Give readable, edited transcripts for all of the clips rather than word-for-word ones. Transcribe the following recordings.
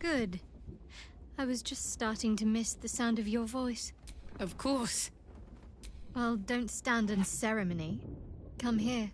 Good. I was just starting to miss the sound of your voice. Of course. Well, don't stand in ceremony. Come here.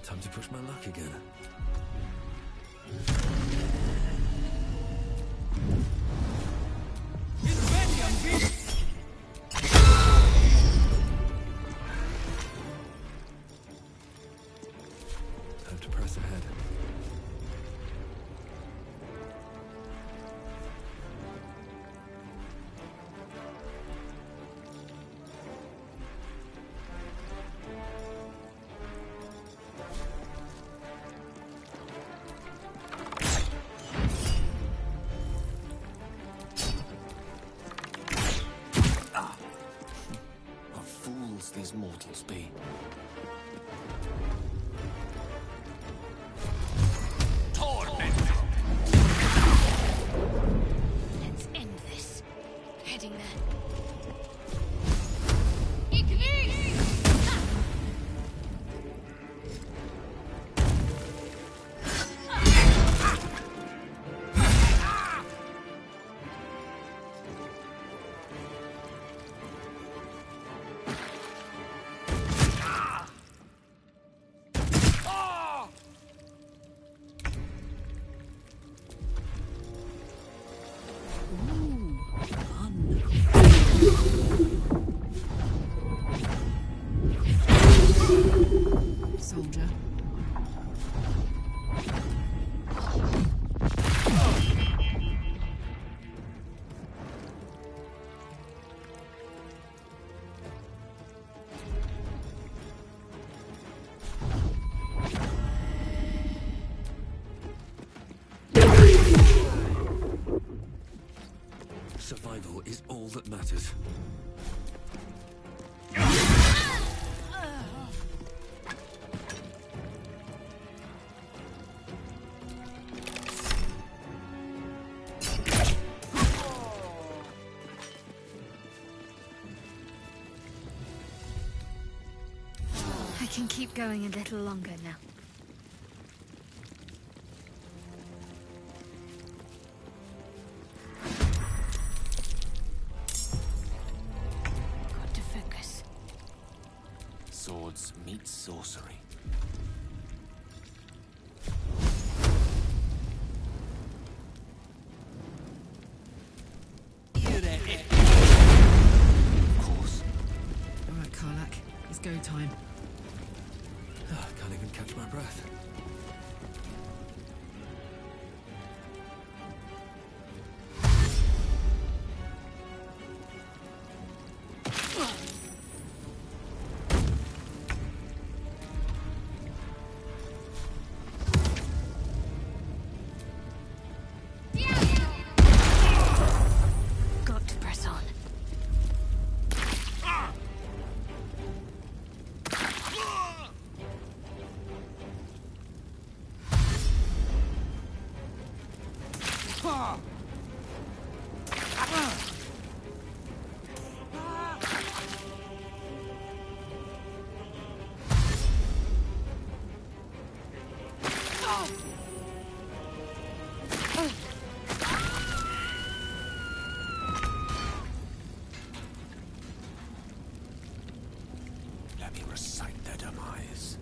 Time to push my luck again. Time to press ahead. These mortals be. Let's end this. Heading there. Soldier. Survival is all that matters. I can keep going a little longer now. Got to focus. Swords meet sorcery. You there? go time. Can't even catch my breath. Got to press on. Let me recite their demise.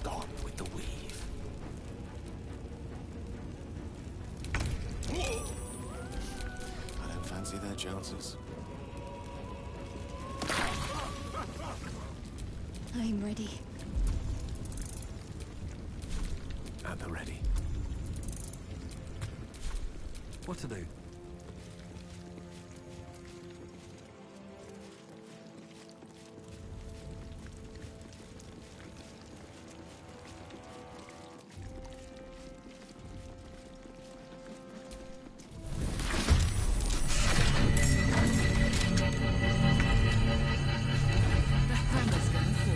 Gone with the weave. I don't fancy their chances. I'm ready. At the ready. What to do? The hammer's gonna fall.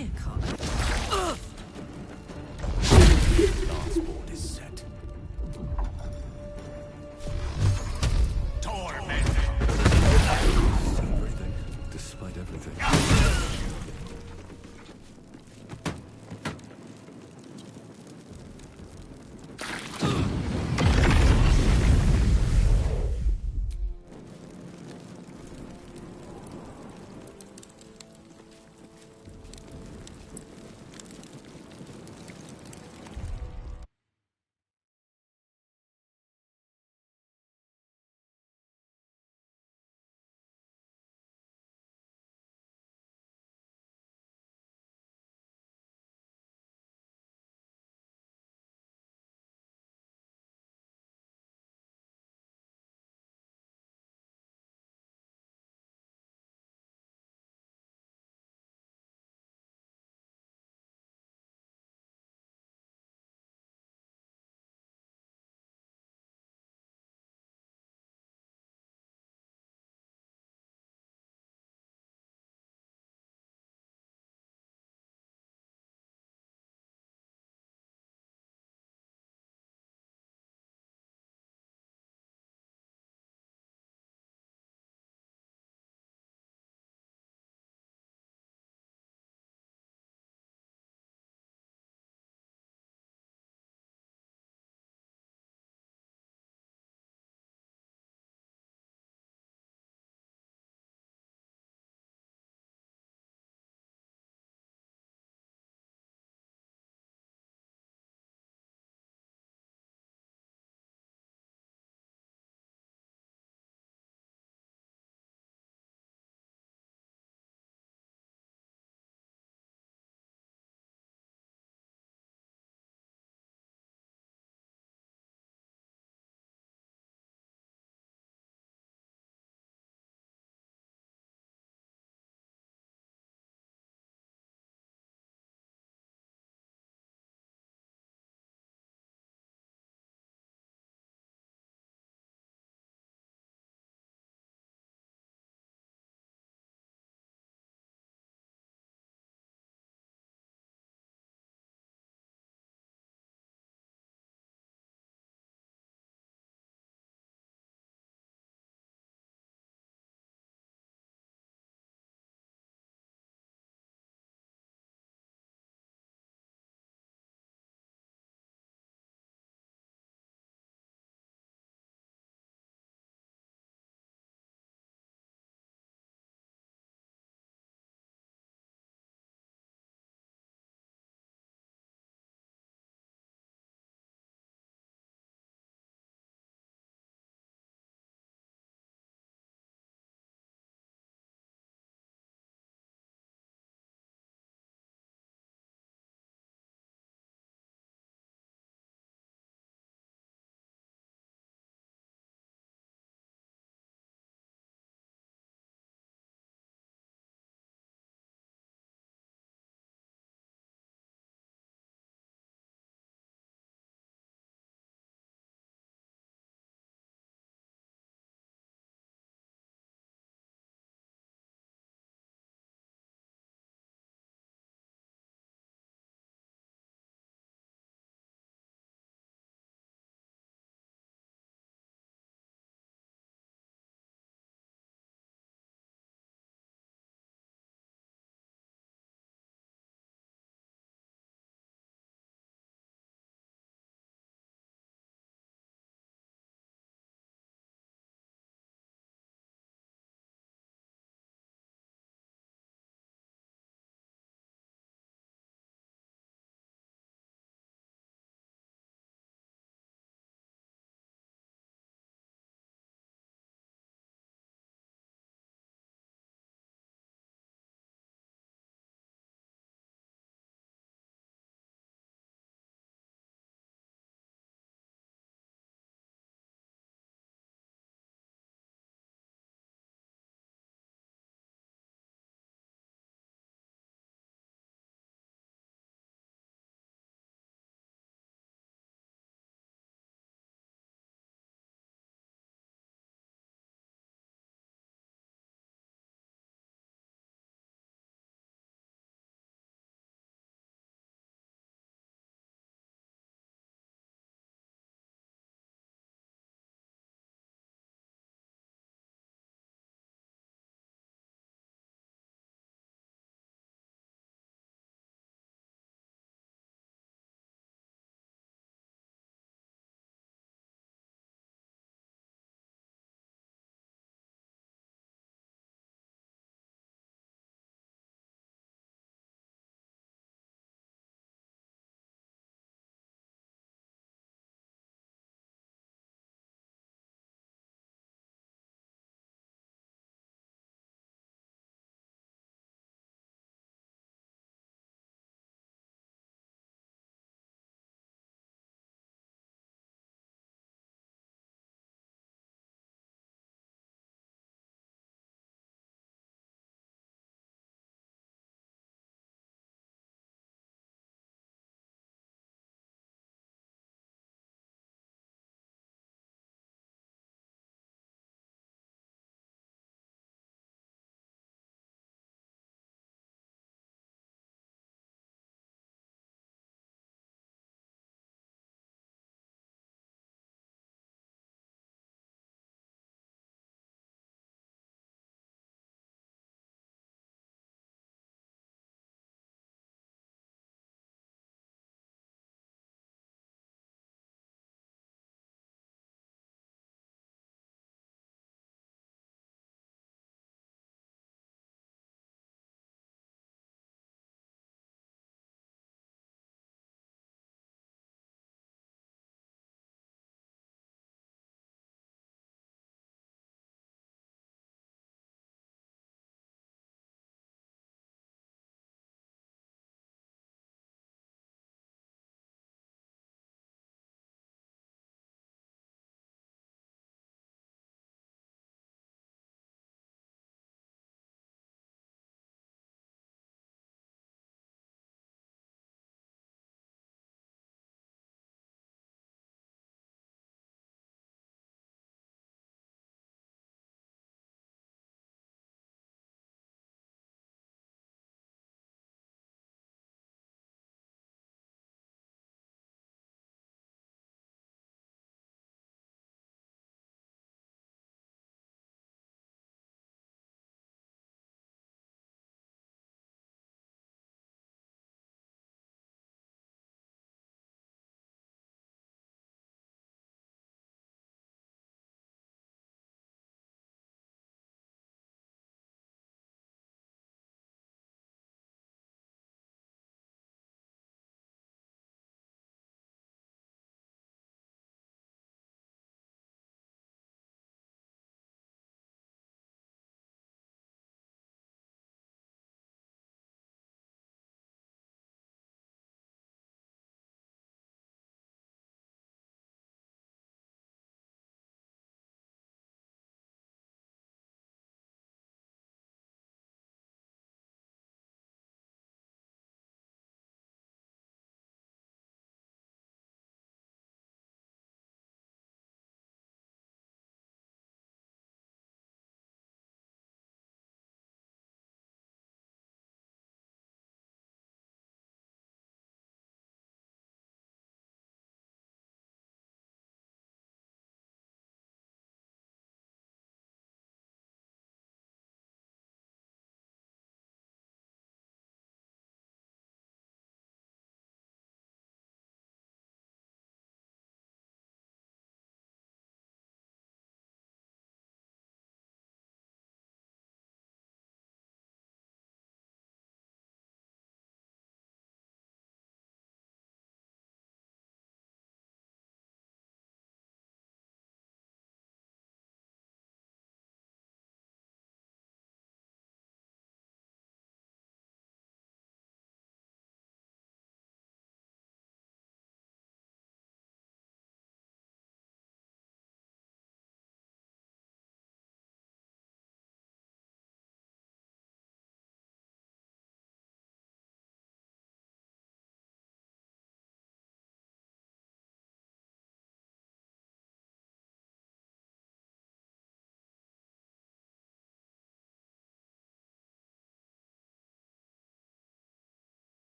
clear cut. Last board is set. Torment! Still breathing, despite everything.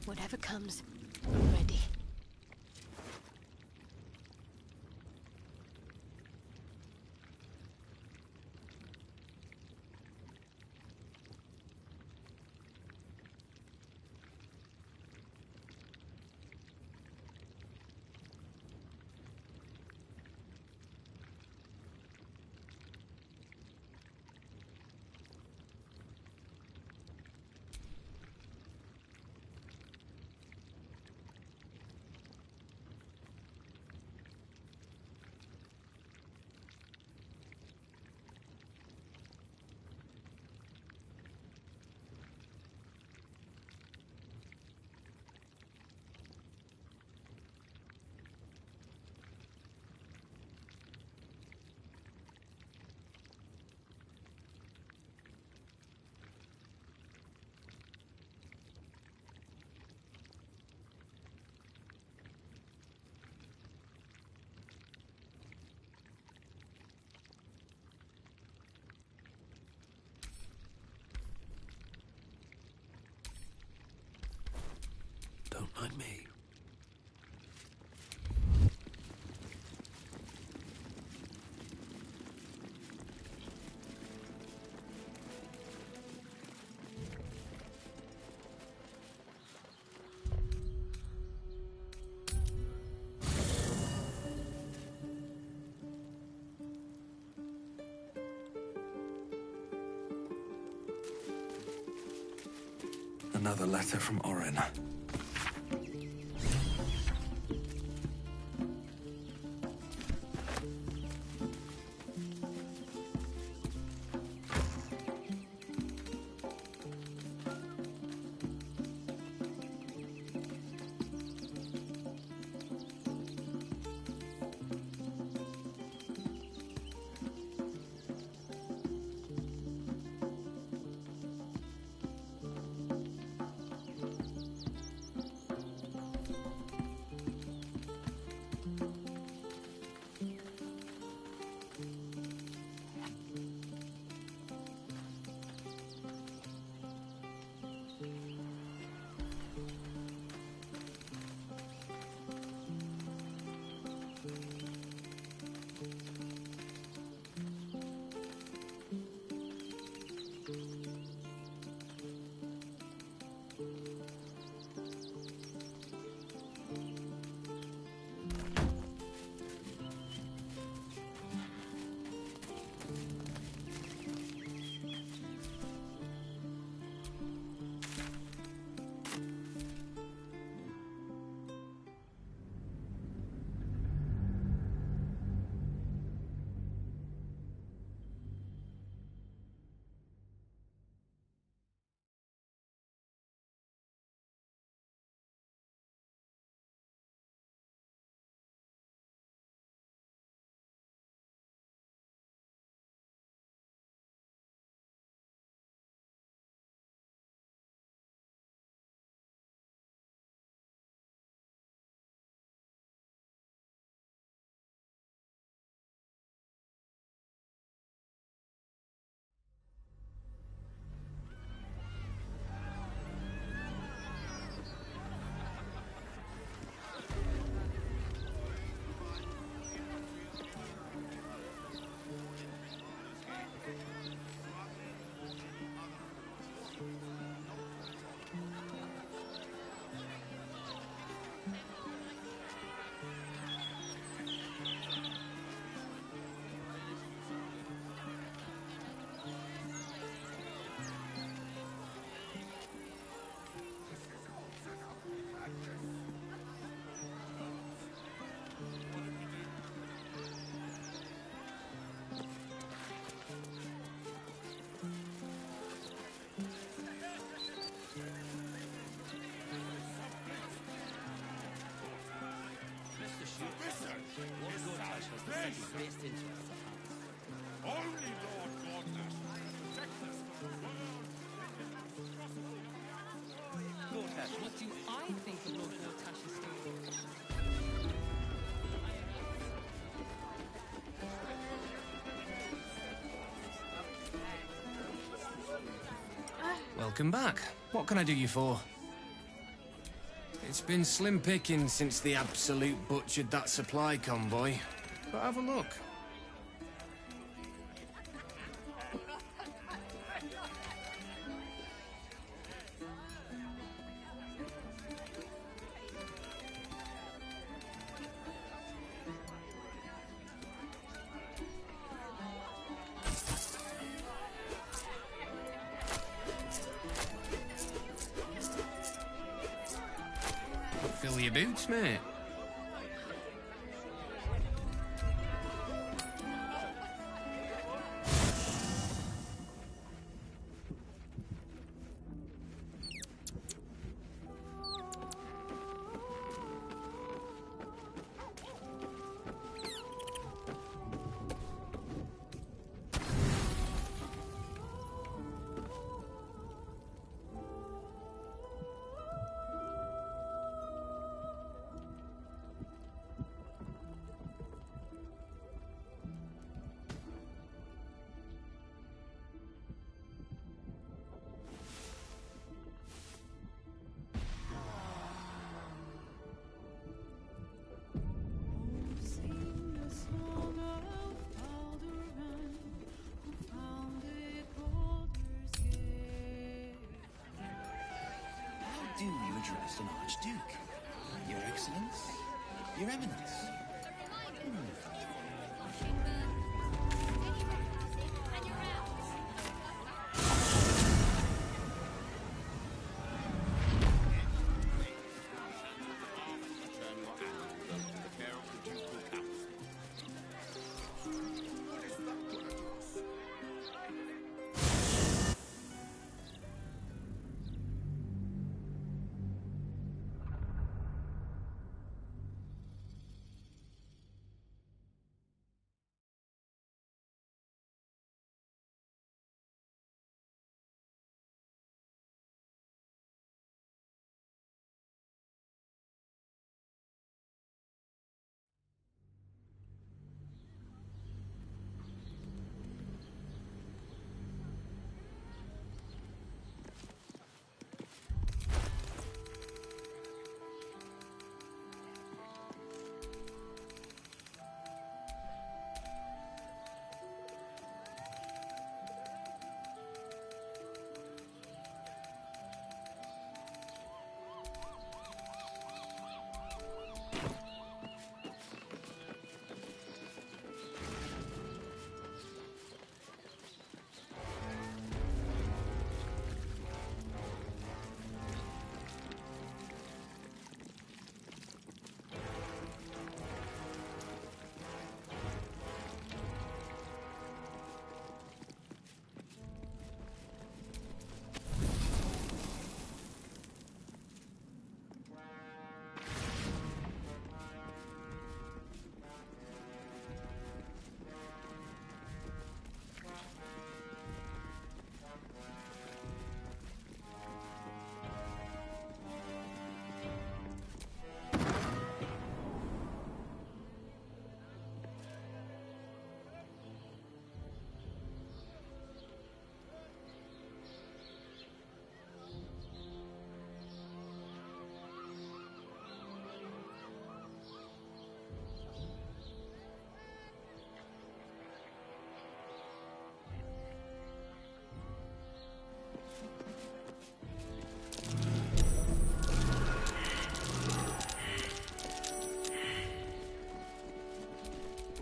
Whatever comes, I'm ready. Don't mind me. Another letter from Orin. Only Lord Godness protect us from the world. Lord Ash, what do I think of Lord Gortash's story? Welcome back. What can I do you for? It's been slim pickings since the Absolute butchered that supply convoy. But have a look. Fill your boots, mate. Do you address an Archduke? Your Excellence? Your Eminence?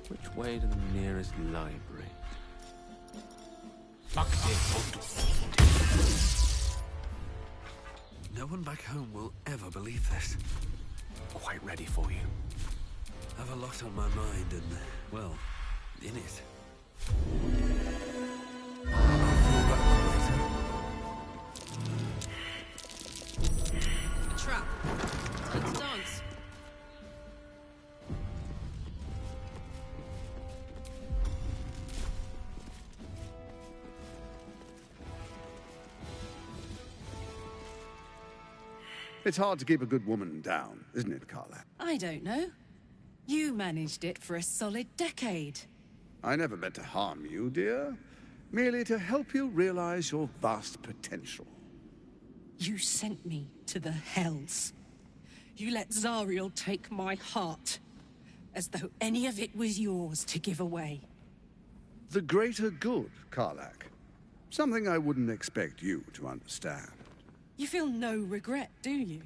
Which way to the nearest library? Fuck this. No one back home will ever believe this. Quite ready for you. I've a lot on my mind and, well, in it. I'll fall back on later. A trap. Time to dance. It's hard to keep a good woman down, isn't it, Carla? I don't know. You managed it for a solid decade. I never meant to harm you, dear. Merely to help you realize your vast potential. You sent me to the hells. You let Zariel take my heart, as though any of it was yours to give away. The greater good, Karlak. Something I wouldn't expect you to understand. You feel no regret, do you?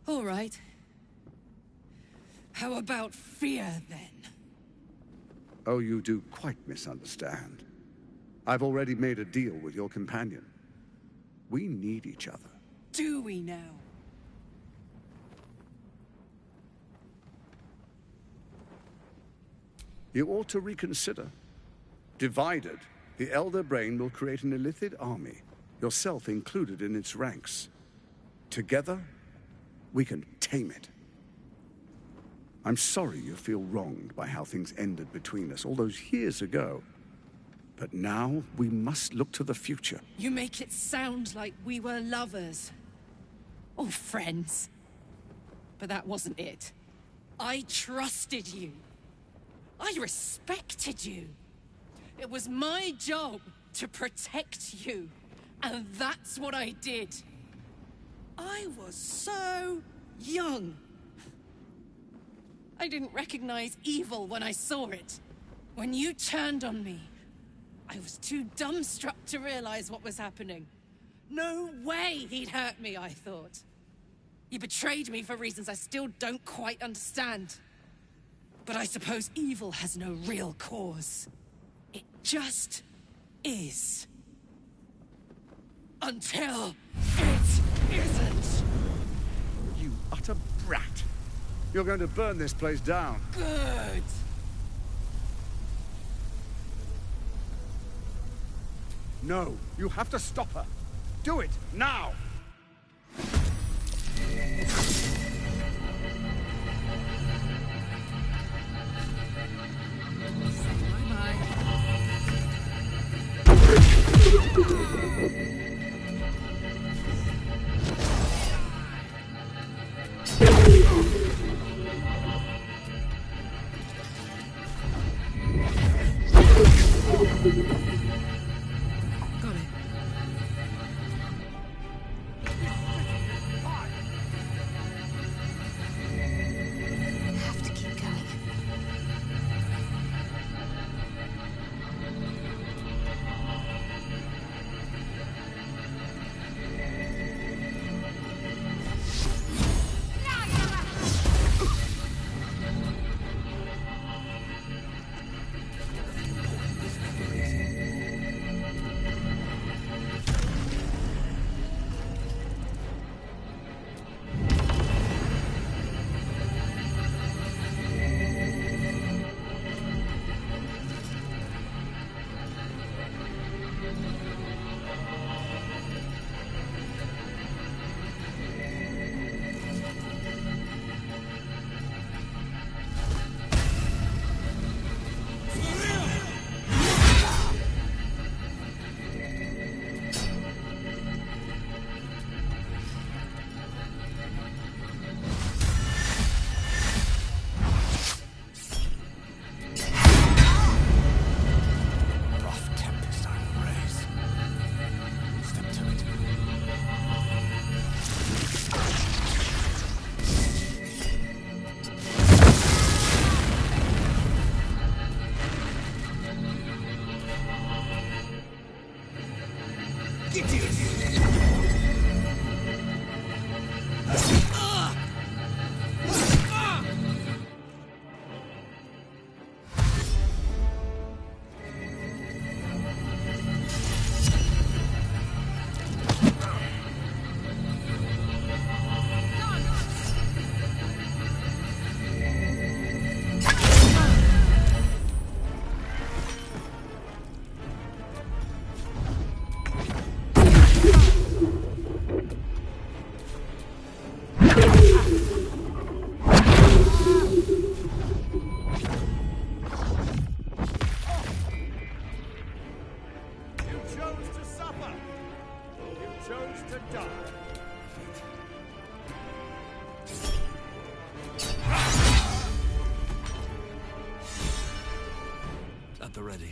All right. How about fear, then? Oh, you do quite misunderstand. I've already made a deal with your companion. We need each other. Do we now? You ought to reconsider. Divided, the Elder Brain will create an Illithid army, yourself included in its ranks. Together, we can tame it. I'm sorry you feel wronged by how things ended between us all those years ago. But now, we must look to the future. You make it sound like we were lovers. Or friends. But that wasn't it. I trusted you. I respected you. It was my job to protect you. And that's what I did. I was so young. I didn't recognize evil when I saw it. When you turned on me, I was too dumbstruck to realize what was happening. No way he'd hurt me, I thought. You betrayed me for reasons I still don't quite understand. But I suppose evil has no real cause. It just is. Until it isn't. You utter brat. You're going to burn this place down. Good. No, you have to stop her. Do it, now! Have to keep going. At the ready.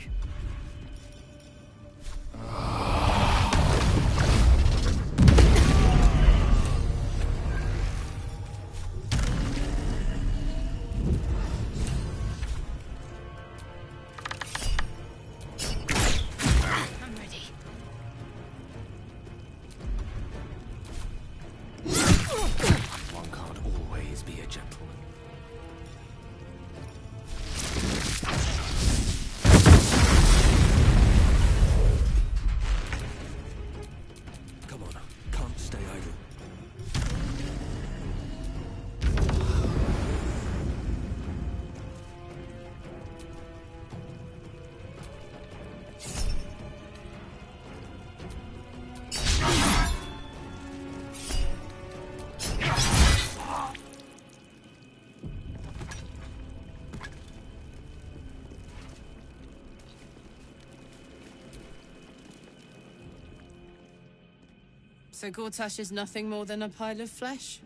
So Gortash is nothing more than a pile of flesh?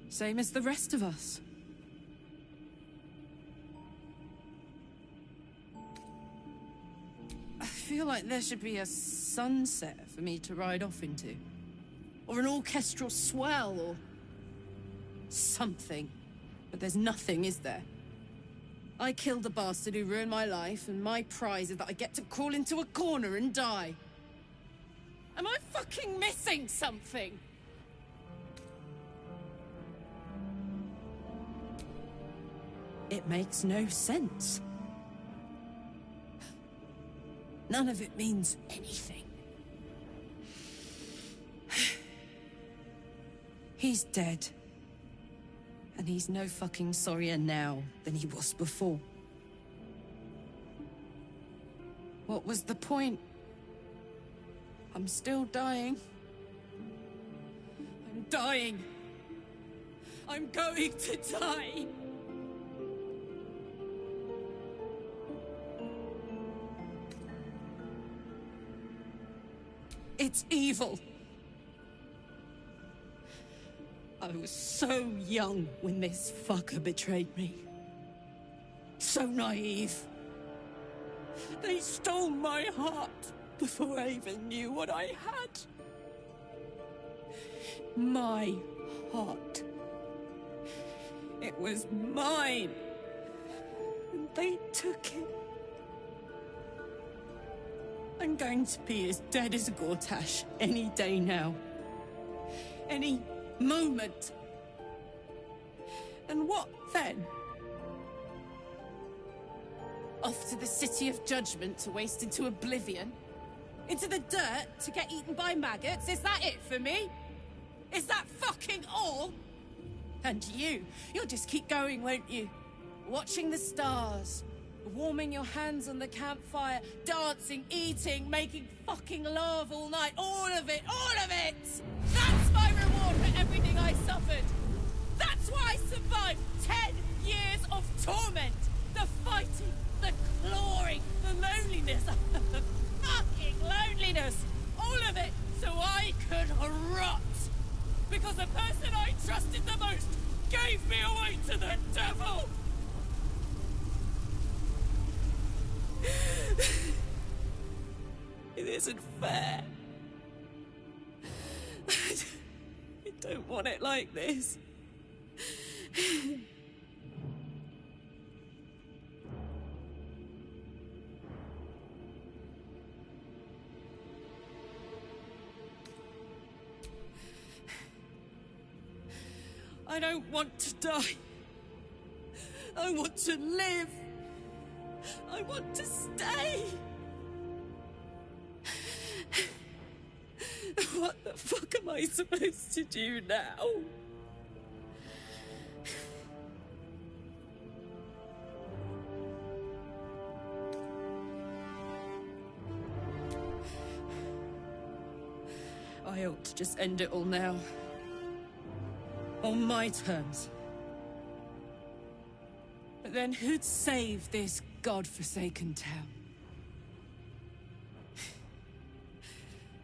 Same as the rest of us. I feel like there should be a sunset for me to ride off into. Or an orchestral swell, or something. But there's nothing, is there? I killed the bastard who ruined my life, and my prize is that I get to crawl into a corner and die. Am I fucking missing something? It makes no sense. None of it means anything. He's dead. And he's no fucking sorrier now than he was before. What was the point? I'm still dying. I'm dying. I'm going to die. It's evil. I was so young when this fucker betrayed me. So naive. They stole my heart before I even knew what I had. My heart. It was mine. And they took it. I'm going to be as dead as Gortash any day now. Any moment. And what then? Off to the City of Judgment to waste into oblivion? Into the dirt to get eaten by maggots? Is that it for me? Is that fucking all? And you'll just keep going, won't you? Watching the stars, warming your hands on the campfire, dancing, eating, making fucking love all night. All of it, all of it! That's my reward for everything I suffered. That's why I survived 10 years of torment. The fighting, the clawing, the loneliness. The fucking loneliness. All of it so I could rot. Because the person I trusted the most gave me away to the devil. It isn't fair. I don't want it like this. I don't want to die. I want to live. I want to stay. What the fuck am I supposed to do now? I ought to just end it all now. On my terms. But then who'd save this godforsaken town?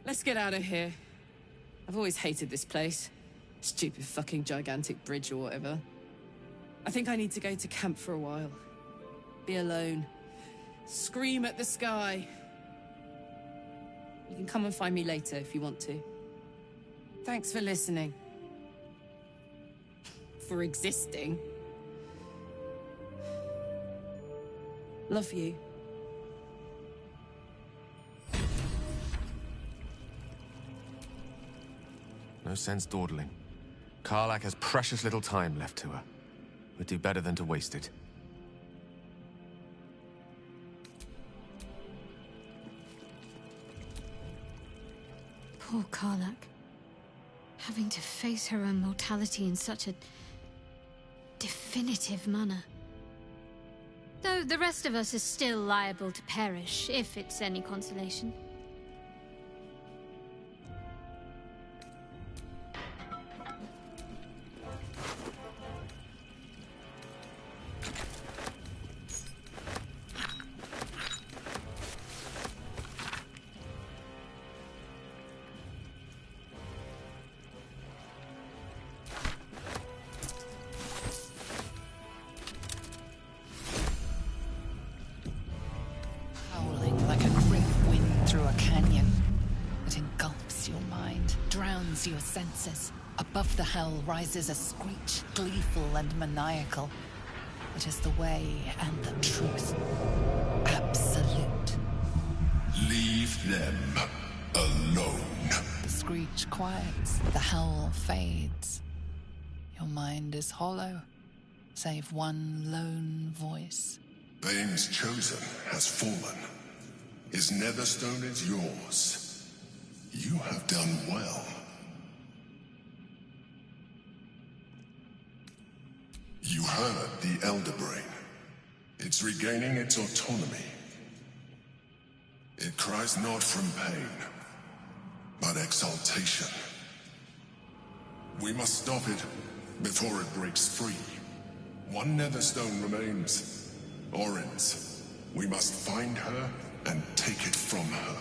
Let's get out of here. I've always hated this place. Stupid fucking gigantic bridge or whatever. I think I need to go to camp for a while. Be alone. Scream at the sky. You can come and find me later if you want to. Thanks for listening. For existing. Love you. No sense dawdling. Karlach has precious little time left to her. We'd do better than to waste it. Poor Karlach. Having to face her own mortality in such a definitive manner. Though the rest of us is still liable to perish, if it's any consolation. floods your mind, drowns your senses. Above the hell rises a screech, gleeful and maniacal. It is the way and the truth. Absolute. Leave them alone. The screech quiets, the howl fades. Your mind is hollow, save one lone voice. Bane's chosen has fallen. His netherstone is yours. You have done well. You heard the Elder Brain. It's regaining its autonomy. It cries not from pain, but exaltation. We must stop it before it breaks free. One netherstone remains. Orin's. We must find her and take it from her.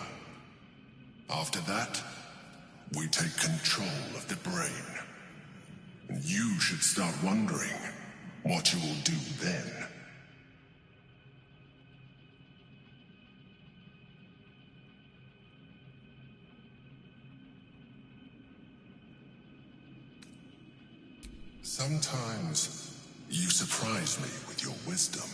After that, we take control of the brain. And you should start wondering what you will do then. Sometimes you surprise me with your wisdom.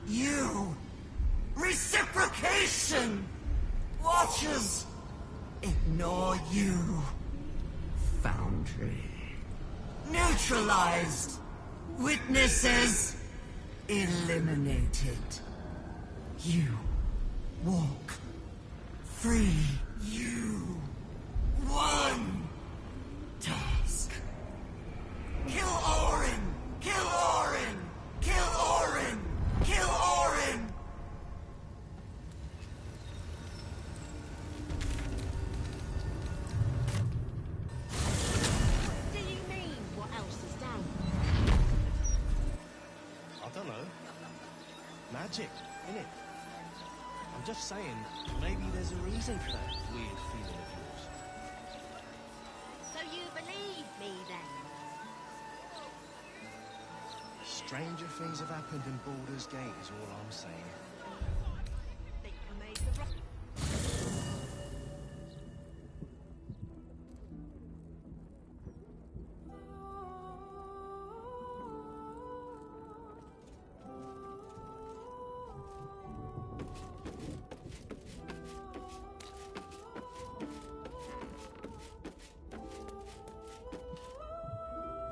You! Reciprocation! Watchers! Ignore you. Foundry. Neutralized. Witnesses. Eliminated. You walk free. You won. Task. Kill Orin! Kill Orin! Kill Orin! Kill Orin! What do you mean? What else is down? I don't know. Magic, innit? I'm just saying, maybe there's a reason for that weird feeling of yours. So you believe me then? Stranger things have happened in Baldur's Gate is all I'm saying. Think I made the right...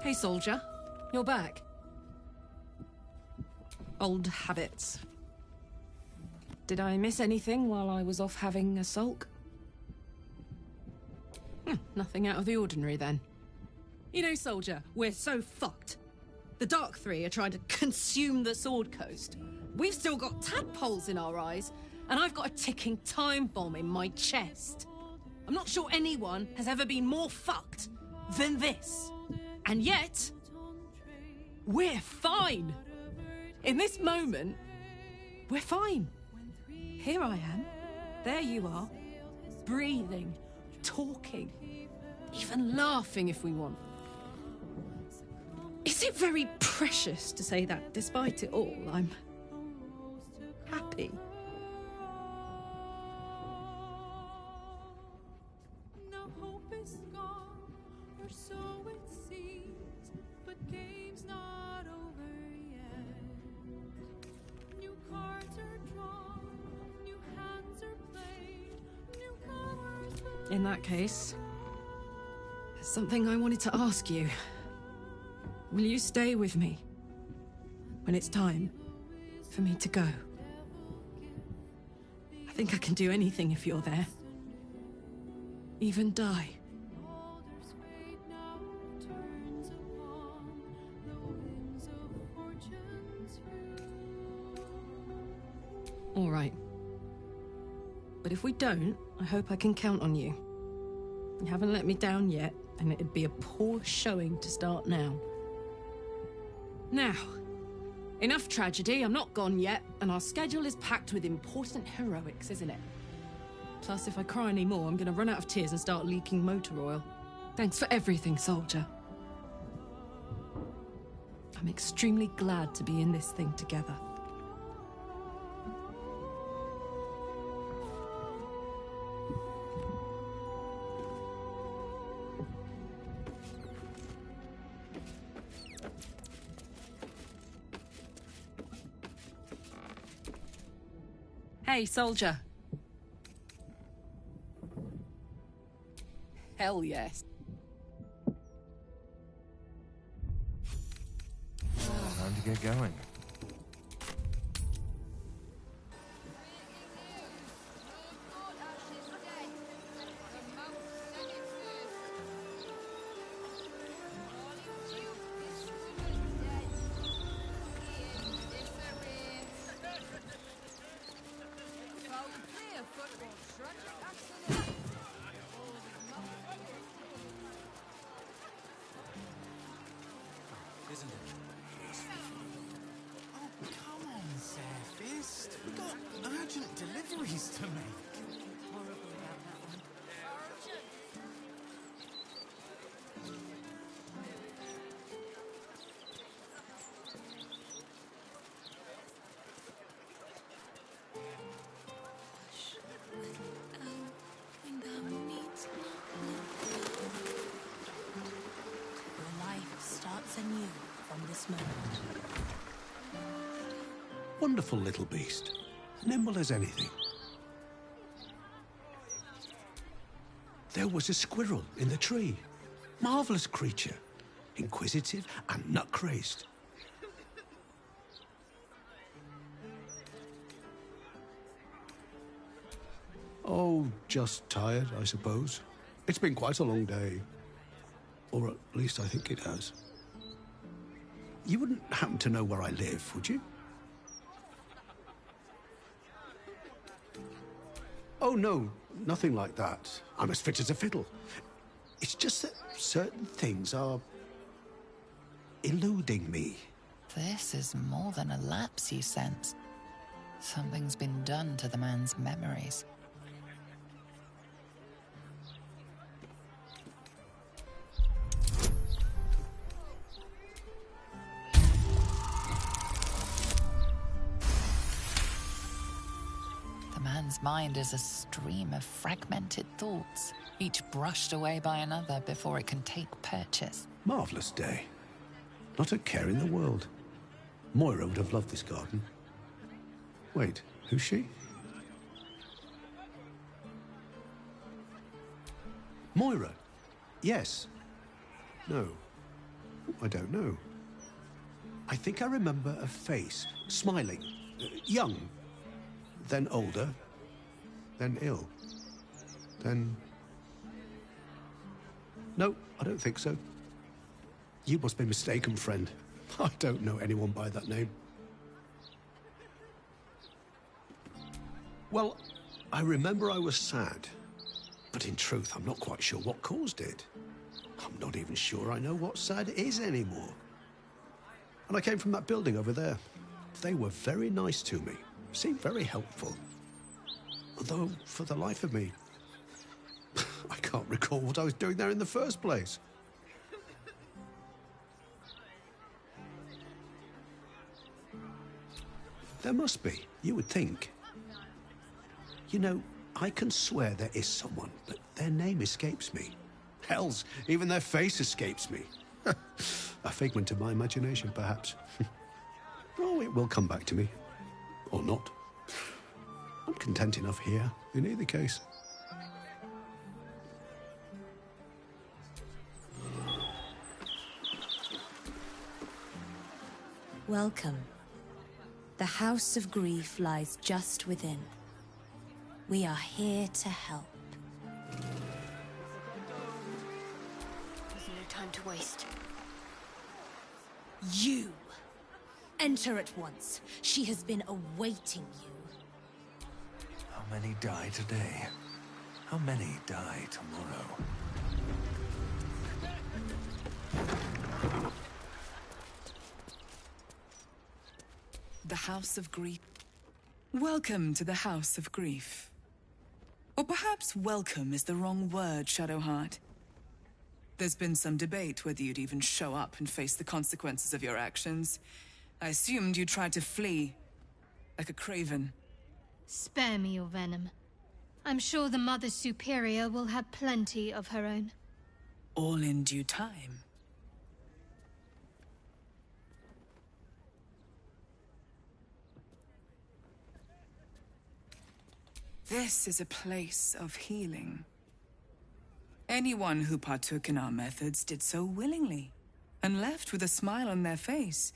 Hey, soldier. You're back. Old habits. Did I miss anything while I was off having a sulk? Nothing out of the ordinary, then. You know, soldier, we're so fucked. The Dark Three are trying to consume the Sword Coast. We've still got tadpoles in our eyes, and I've got a ticking time bomb in my chest. I'm not sure anyone has ever been more fucked than this. And yet, we're fine. In this moment, we're fine. Here I am. There you are. Breathing, talking, even laughing if we want. Is it very precious to say that despite it all, I'm happy? In that case, there's something I wanted to ask you. Will you stay with me when it's time for me to go? I think I can do anything if you're there. Even die. All right. But if we don't, I hope I can count on you. You haven't let me down yet, and it'd be a poor showing to start now. Now, enough tragedy, I'm not gone yet, and our schedule is packed with important heroics, isn't it? Plus, if I cry any more, I'm gonna run out of tears and start leaking motor oil. Thanks for everything, soldier. I'm extremely glad to be in this thing together. Hey, soldier. Hell yes. Time to get going. Isn't it? Oh, come on, Surfist. We've got urgent deliveries to make. Horrible about that one. Your life starts anew from this moment. Wonderful little beast. Nimble as anything. There was a squirrel in the tree. Marvelous creature. Inquisitive and nut-crazed. Oh, just tired, I suppose. It's been quite a long day. Or at least I think it has. You wouldn't happen to know where I live, would you? Oh, no, nothing like that. I'm as fit as a fiddle. It's just that certain things are eluding me. This is more than a lapse, you sense. Something's been done to the man's memories. The man's mind is a stream of fragmented thoughts, each brushed away by another before it can take purchase. Marvelous day. Not a care in the world. Moira would have loved this garden. Wait, who's she? Moira? Yes. No. I don't know. I think I remember a face, smiling, young, then older, then ill, then... No, I don't think so. You must be mistaken, friend. I don't know anyone by that name. Well, I remember I was sad, but in truth, I'm not quite sure what caused it. I'm not even sure I know what sad is anymore. And I came from that building over there. They were very nice to me, seemed very helpful. Although, for the life of me, I can't recall what I was doing there in the first place. There must be, you would think. You know, I can swear there is someone, but their name escapes me. Hells, even their face escapes me. A figment of my imagination, perhaps. Oh, it will come back to me. Or not. I'm content enough here, in either case. Welcome. The House of Grief lies just within. We are here to help. There's no time to waste. You! Enter at once. She has been awaiting you. How many die today? How many die tomorrow? The House of Grief. Welcome to the House of Grief. Or perhaps welcome is the wrong word, Shadowheart. There's been some debate whether you'd even show up and face the consequences of your actions. I assumed you tried to flee, like a craven. Spare me your venom. I'm sure the Mother Superior will have plenty of her own. All in due time. This is a place of healing. Anyone who partook in our methods did so willingly, and left with a smile on their face,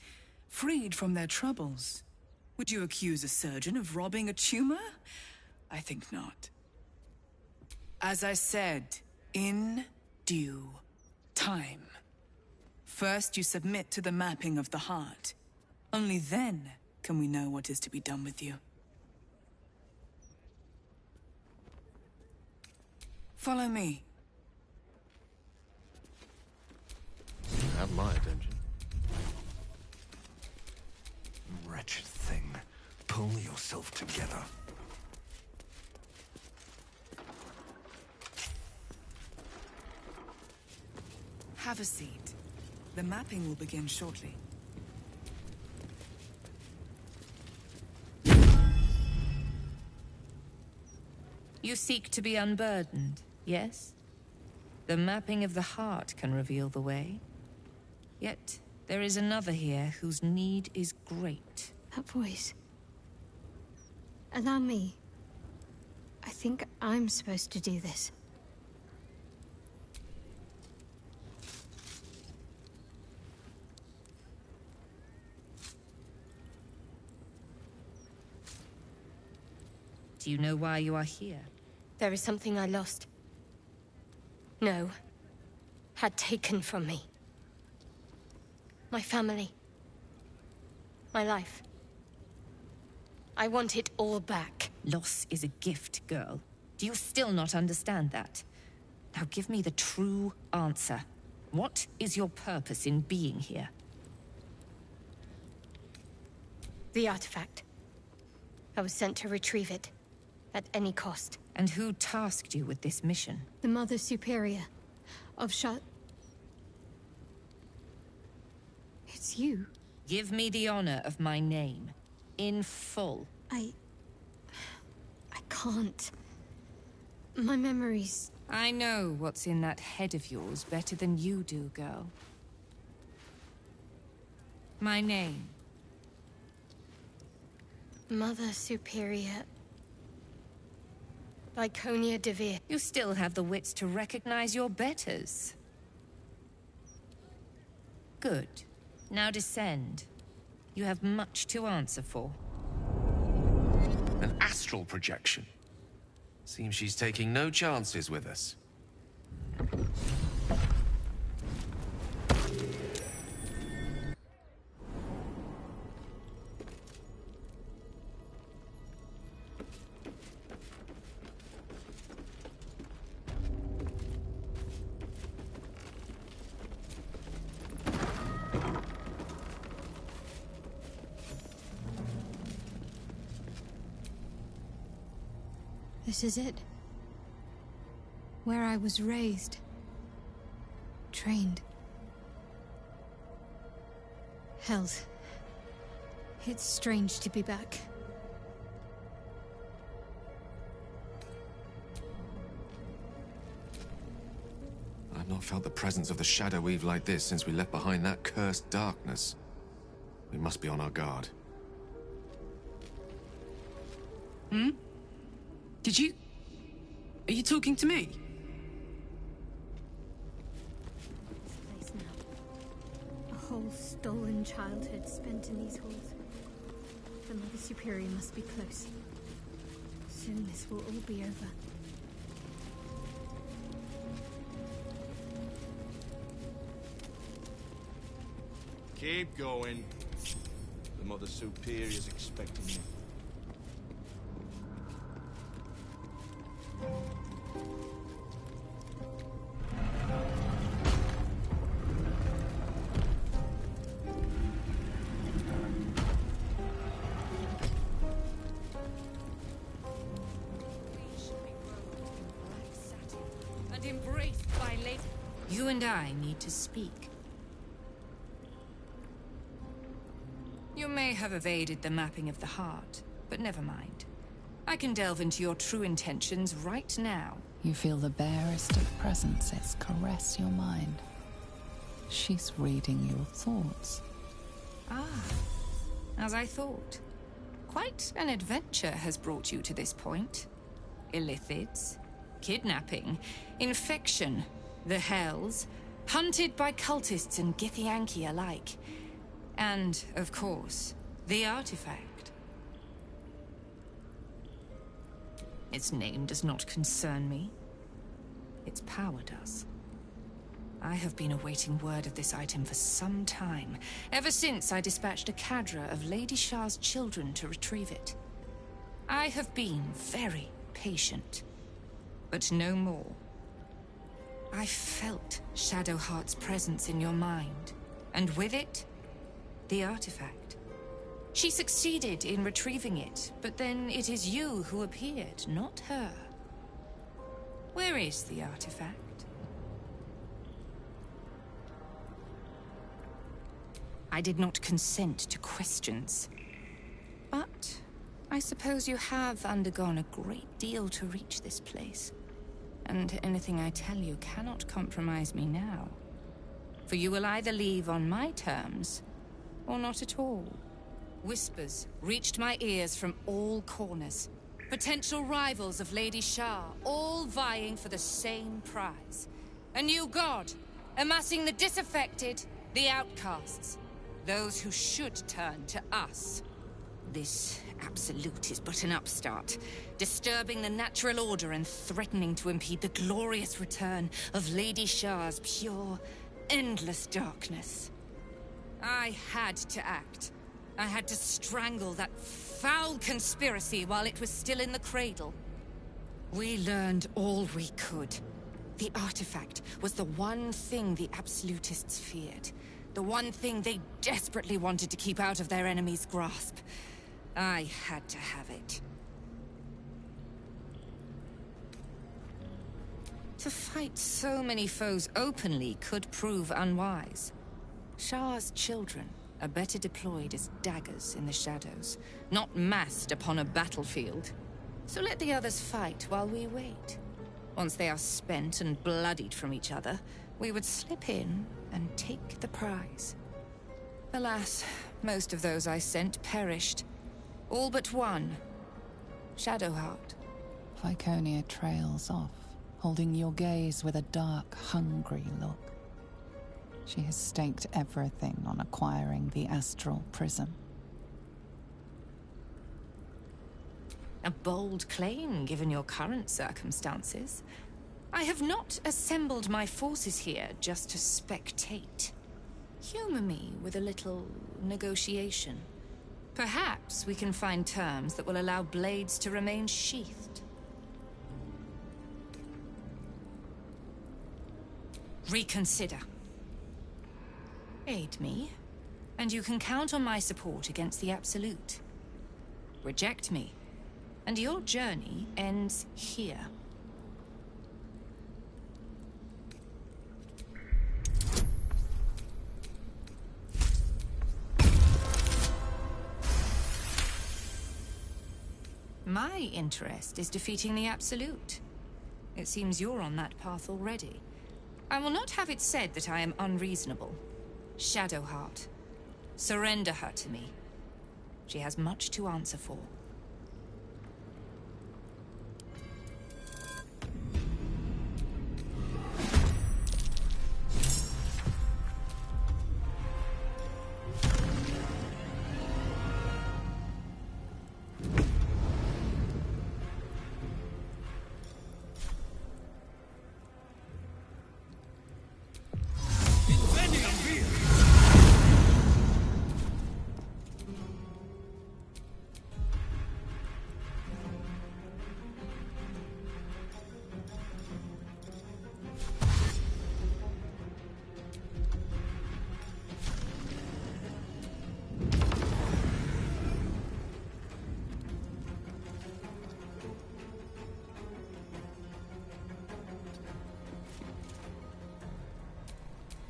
freed from their troubles. Would you accuse a surgeon of robbing a tumor? I think not. As I said, in due time. First, you submit to the mapping of the heart. Only then can we know what is to be done with you. Follow me. You have my attention. Wretched thing. Pull yourself together. Have a seat. The mapping will begin shortly. You seek to be unburdened, yes? The mapping of the heart can reveal the way. Yet, there is another here whose need is great. That voice. Allow me. I think I'm supposed to do this. Do you know why you are here? There is something I lost. No. Had taken from me. My family. My life. I want it all back. Loss is a gift, girl. Do you still not understand that? Now give me the true answer. What is your purpose in being here? The artifact. I was sent to retrieve it. At any cost. And who tasked you with this mission? The Mother Superior of It's you. Give me the honor of my name. In full. I can't. My memories... I know what's in that head of yours better than you do, girl. My name. Mother Superior... Lyconia Devere. You still have the wits to recognize your betters. Good. Now descend. You have much to answer for. An astral projection. Seems she's taking no chances with us. This is it. Where I was raised. Trained. Held. It's strange to be back. I've not felt the presence of the Shadow Weave like this since we left behind that cursed darkness. We must be on our guard. Hmm? Did you... Are you talking to me? This place now. A whole stolen childhood spent in these halls. The Mother Superior must be close. Soon this will all be over. Keep going. The Mother Superior's expecting you. And embraced by late. You and I need to speak. You may have evaded the mapping of the heart, but never mind. I can delve into your true intentions right now. You feel the barest of presences caress your mind. She's reading your thoughts. Ah, as I thought. Quite an adventure has brought you to this point. Illithids, kidnapping, infection, the Hells, hunted by cultists and Githyanki alike. And, of course, the artifact. Its name does not concern me. Its power does. I have been awaiting word of this item for some time, ever since I dispatched a cadre of Lady Shah's children to retrieve it. I have been very patient, but no more. I felt Shadowheart's presence in your mind, and with it, the artifact. She succeeded in retrieving it, but then it is you who appeared, not her. Where is the artifact? I did not consent to questions. But I suppose you have undergone a great deal to reach this place. And anything I tell you cannot compromise me now. For you will either leave on my terms, or not at all. Whispers reached my ears from all corners. Potential rivals of Lady Shah, all vying for the same prize. A new god, amassing the disaffected, the outcasts. Those who should turn to us. This Absolute is but an upstart, disturbing the natural order and threatening to impede the glorious return of Lady Shah's pure, endless darkness. I had to act. I had to strangle that foul conspiracy while it was still in the cradle. We learned all we could. The artifact was the one thing the Absolutists feared. The one thing they desperately wanted to keep out of their enemy's grasp. I had to have it. To fight so many foes openly could prove unwise. Shah's children are better deployed as daggers in the shadows, not massed upon a battlefield. So let the others fight while we wait. Once they are spent and bloodied from each other, we would slip in and take the prize. Alas, most of those I sent perished. All but one. Shadowheart. Viconia trails off, holding your gaze with a dark, hungry look. She has staked everything on acquiring the astral prism. A bold claim, given your current circumstances. I have not assembled my forces here just to spectate. Humor me with a little negotiation. Perhaps we can find terms that will allow blades to remain sheathed. Reconsider. Aid me, and you can count on my support against the Absolute. Reject me, and your journey ends here. My interest is defeating the Absolute. It seems you're on that path already. I will not have it said that I am unreasonable. Shadowheart. Surrender her to me. She has much to answer for.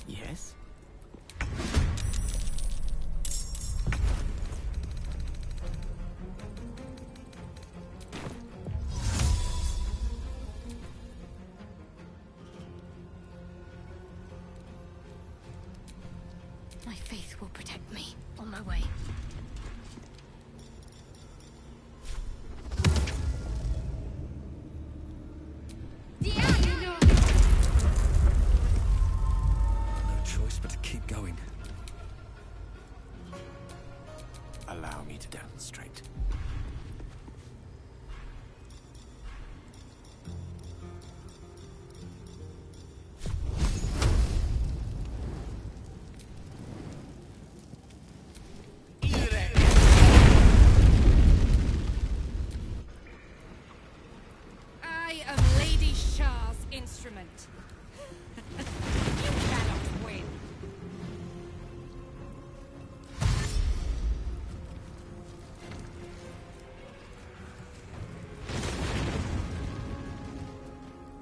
Yes? My faith will protect me on my way. But to keep going. Allow me to demonstrate. I am Lady Shah's instrument. You cannot win.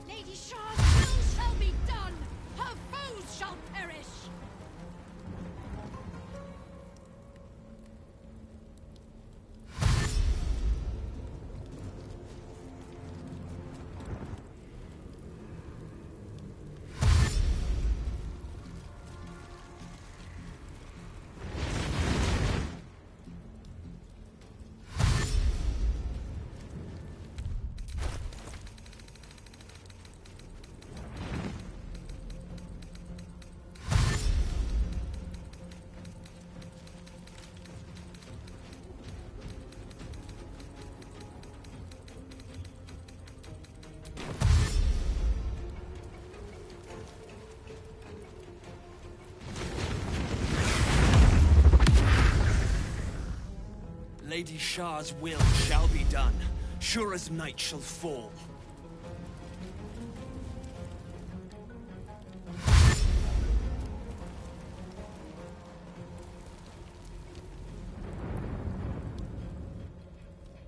Lady Shah's will shall be done! Her foes shall perish! Lady Shah's will shall be done, sure as night shall fall.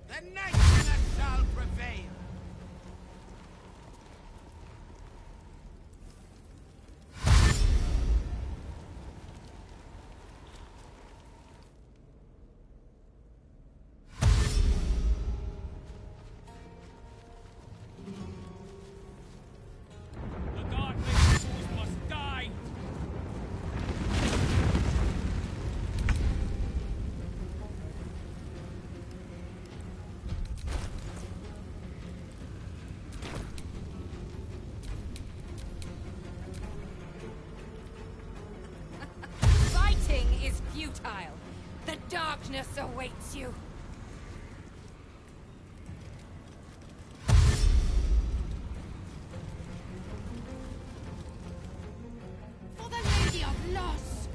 The Nightmare shall prevail! The Dark Lady's force must die! Fighting is futile. The darkness awaits you. For the Lady of Loss!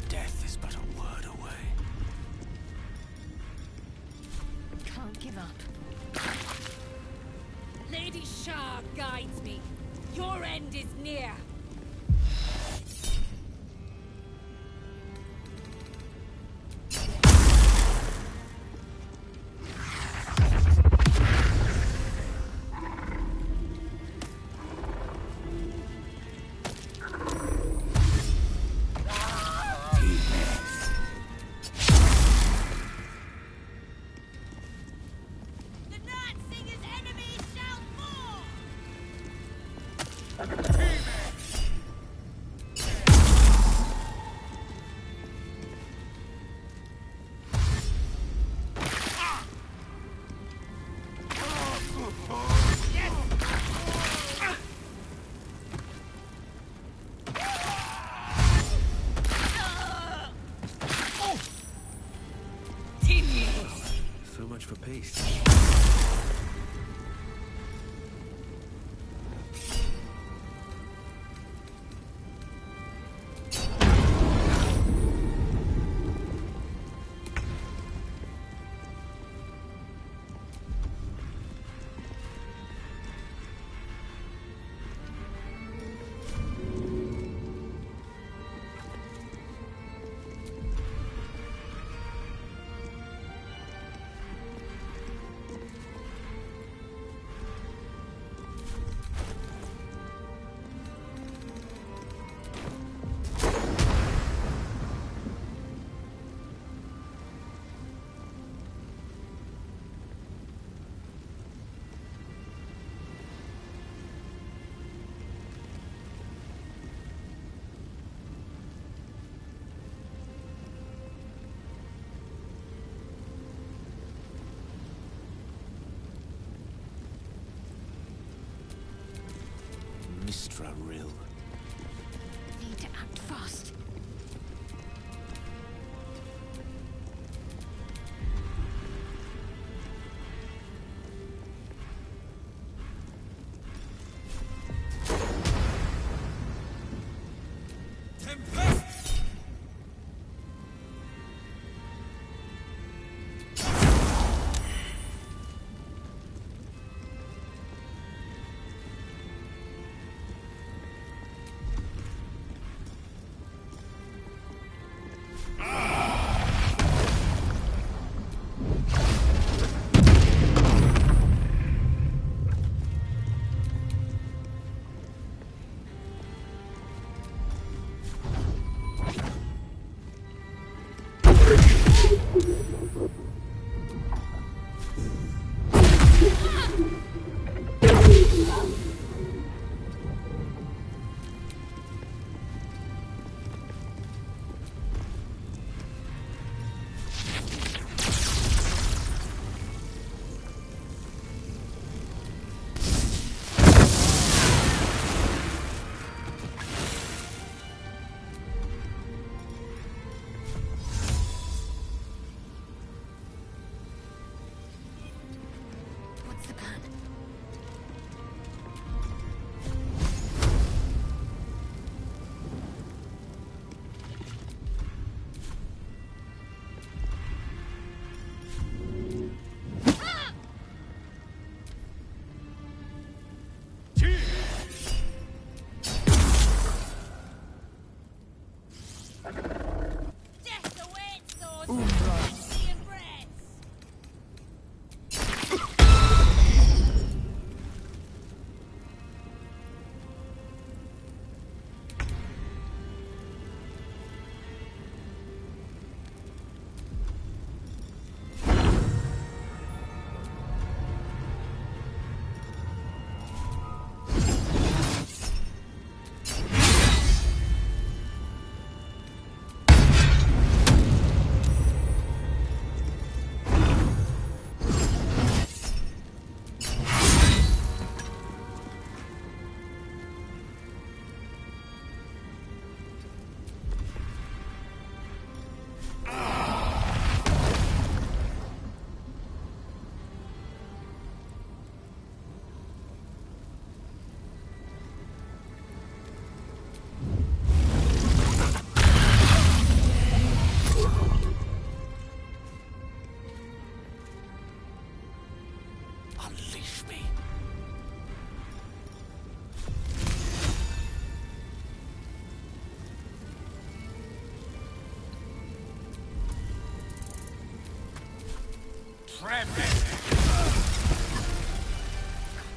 Death is but a word away. Can't give up. Lady Shah guides me. Your end is near. The Night Singer's enemies shall fall! So much for peace.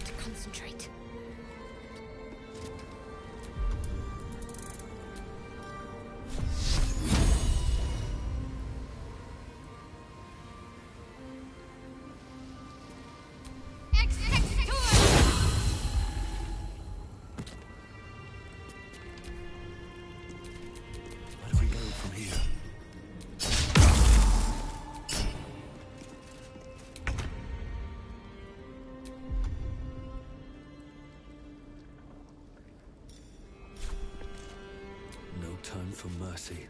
To concentrate. Where do we go from here? No time for mercy.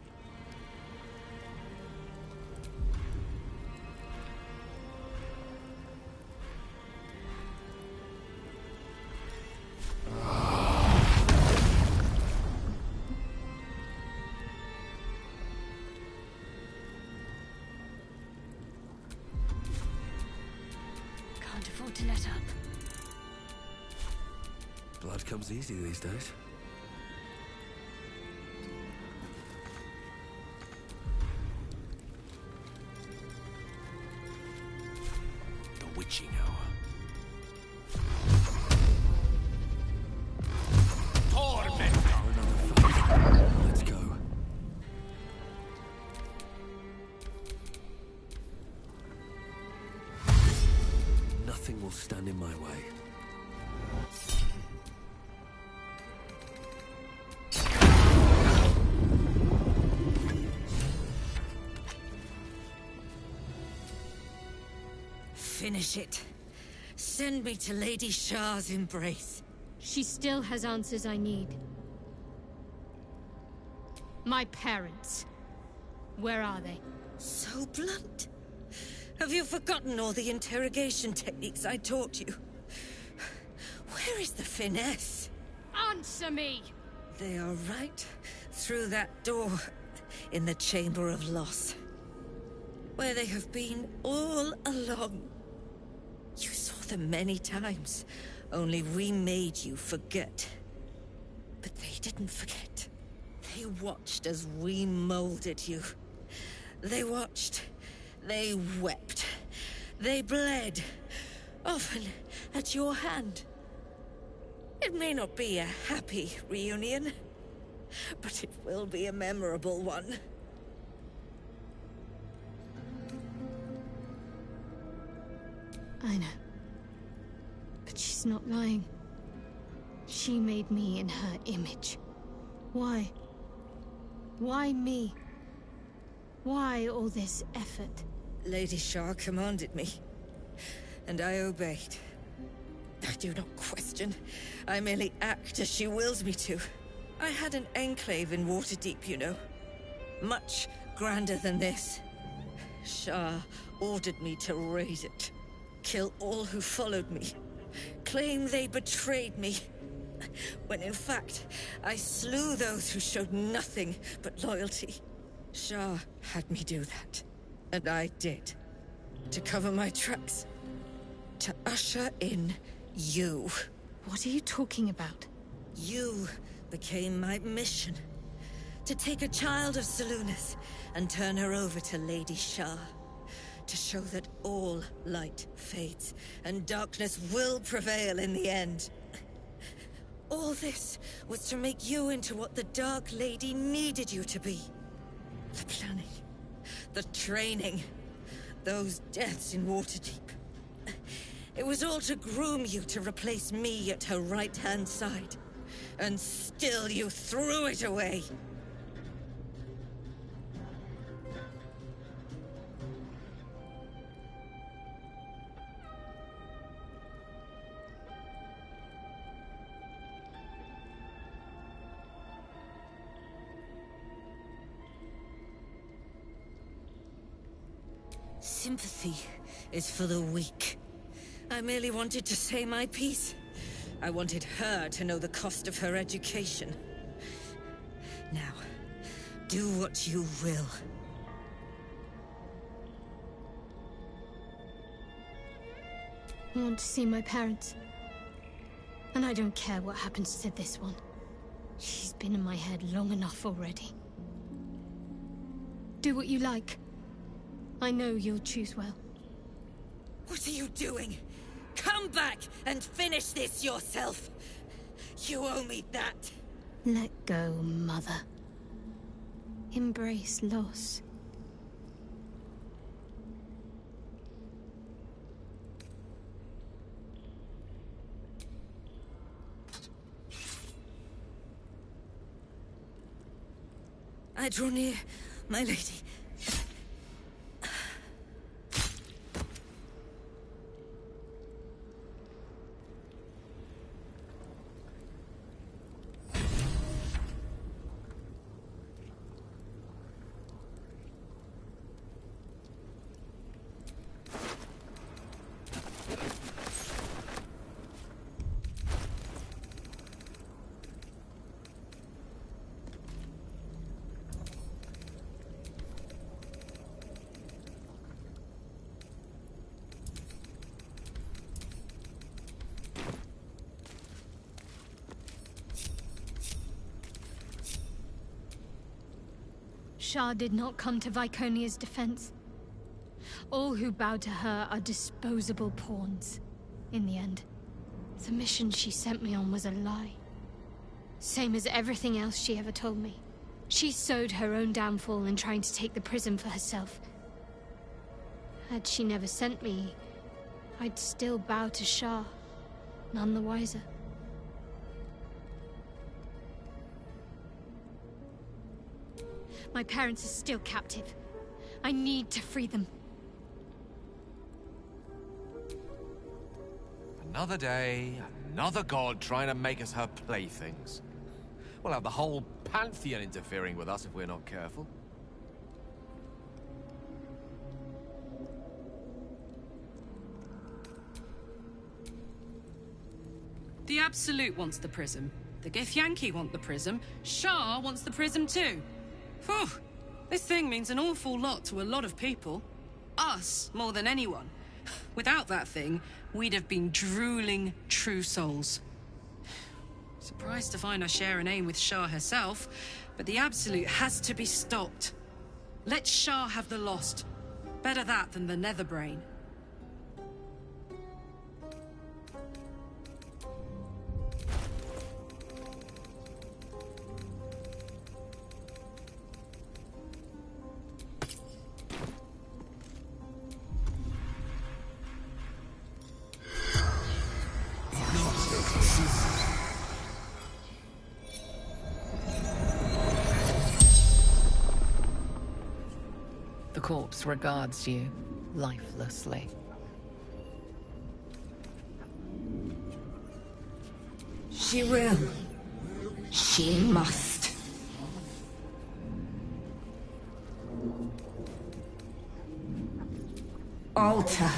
Can't afford to let up. Blood comes easy these days. The witching hour. Let's go. Nothing will stand in my way. Finish it. Send me to Lady Shah's embrace. She still has answers I need. My parents. Where are they? So blunt. Have you forgotten all the interrogation techniques I taught you? Where is the finesse? Answer me! They are right through that door in the Chamber of Loss. Where they have been all along. You saw them many times, only we made you forget. But they didn't forget. They watched as we molded you. They watched. They wept. They bled. Often at your hand. It may not be a happy reunion, but it will be a memorable one. I know. But she's not lying. She made me in her image. Why? Why me? Why all this effort? Lady Shah commanded me, and I obeyed. I do not question. I merely act as she wills me to. I had an enclave in Waterdeep, you know. Much grander than this. Shah ordered me to raise it. Kill all who followed me. Claim they betrayed me. When in fact, I slew those who showed nothing but loyalty. Shah had me do that. And I did. To cover my tracks. To usher in you. What are you talking about? You became my mission. To take a child of Selûne's and turn her over to Lady Shah. To show that all light fades and darkness will prevail in the end. All this was to make you into what the Dark Lady needed you to be. The planning, the training, those deaths in Waterdeep. It was all to groom you to replace me at her right-hand side. And still you threw it away. Sympathy is for the weak. I merely wanted to say my piece. I wanted her to know the cost of her education. Now, do what you will. I want to see my parents. And I don't care what happens to this one. She's been in my head long enough already. Do what you like. I know you'll choose well. What are you doing? Come back and finish this yourself. You owe me that. Let go, Mother. Embrace loss. I draw near, my lady. Shah did not come to Viconia's defense. All who bow to her are disposable pawns. In the end, the mission she sent me on was a lie. Same as everything else she ever told me. She sowed her own downfall in trying to take the prism for herself. Had she never sent me, I'd still bow to Shah, none the wiser. My parents are still captive. I need to free them. Another day, another god trying to make us her playthings. We'll have the whole Pantheon interfering with us if we're not careful. The Absolute wants the prism. The Githyanki want the prism. Shah wants the prism too. Phew! This thing means an awful lot to a lot of people. Us, more than anyone. Without that thing, we'd have been drooling true souls. Surprised to find I share a name with Shah herself, but the Absolute has to be stopped. Let Shah have the Lost. Better that than the Netherbrain. The corpse regards you lifelessly. She will. She must. Alter.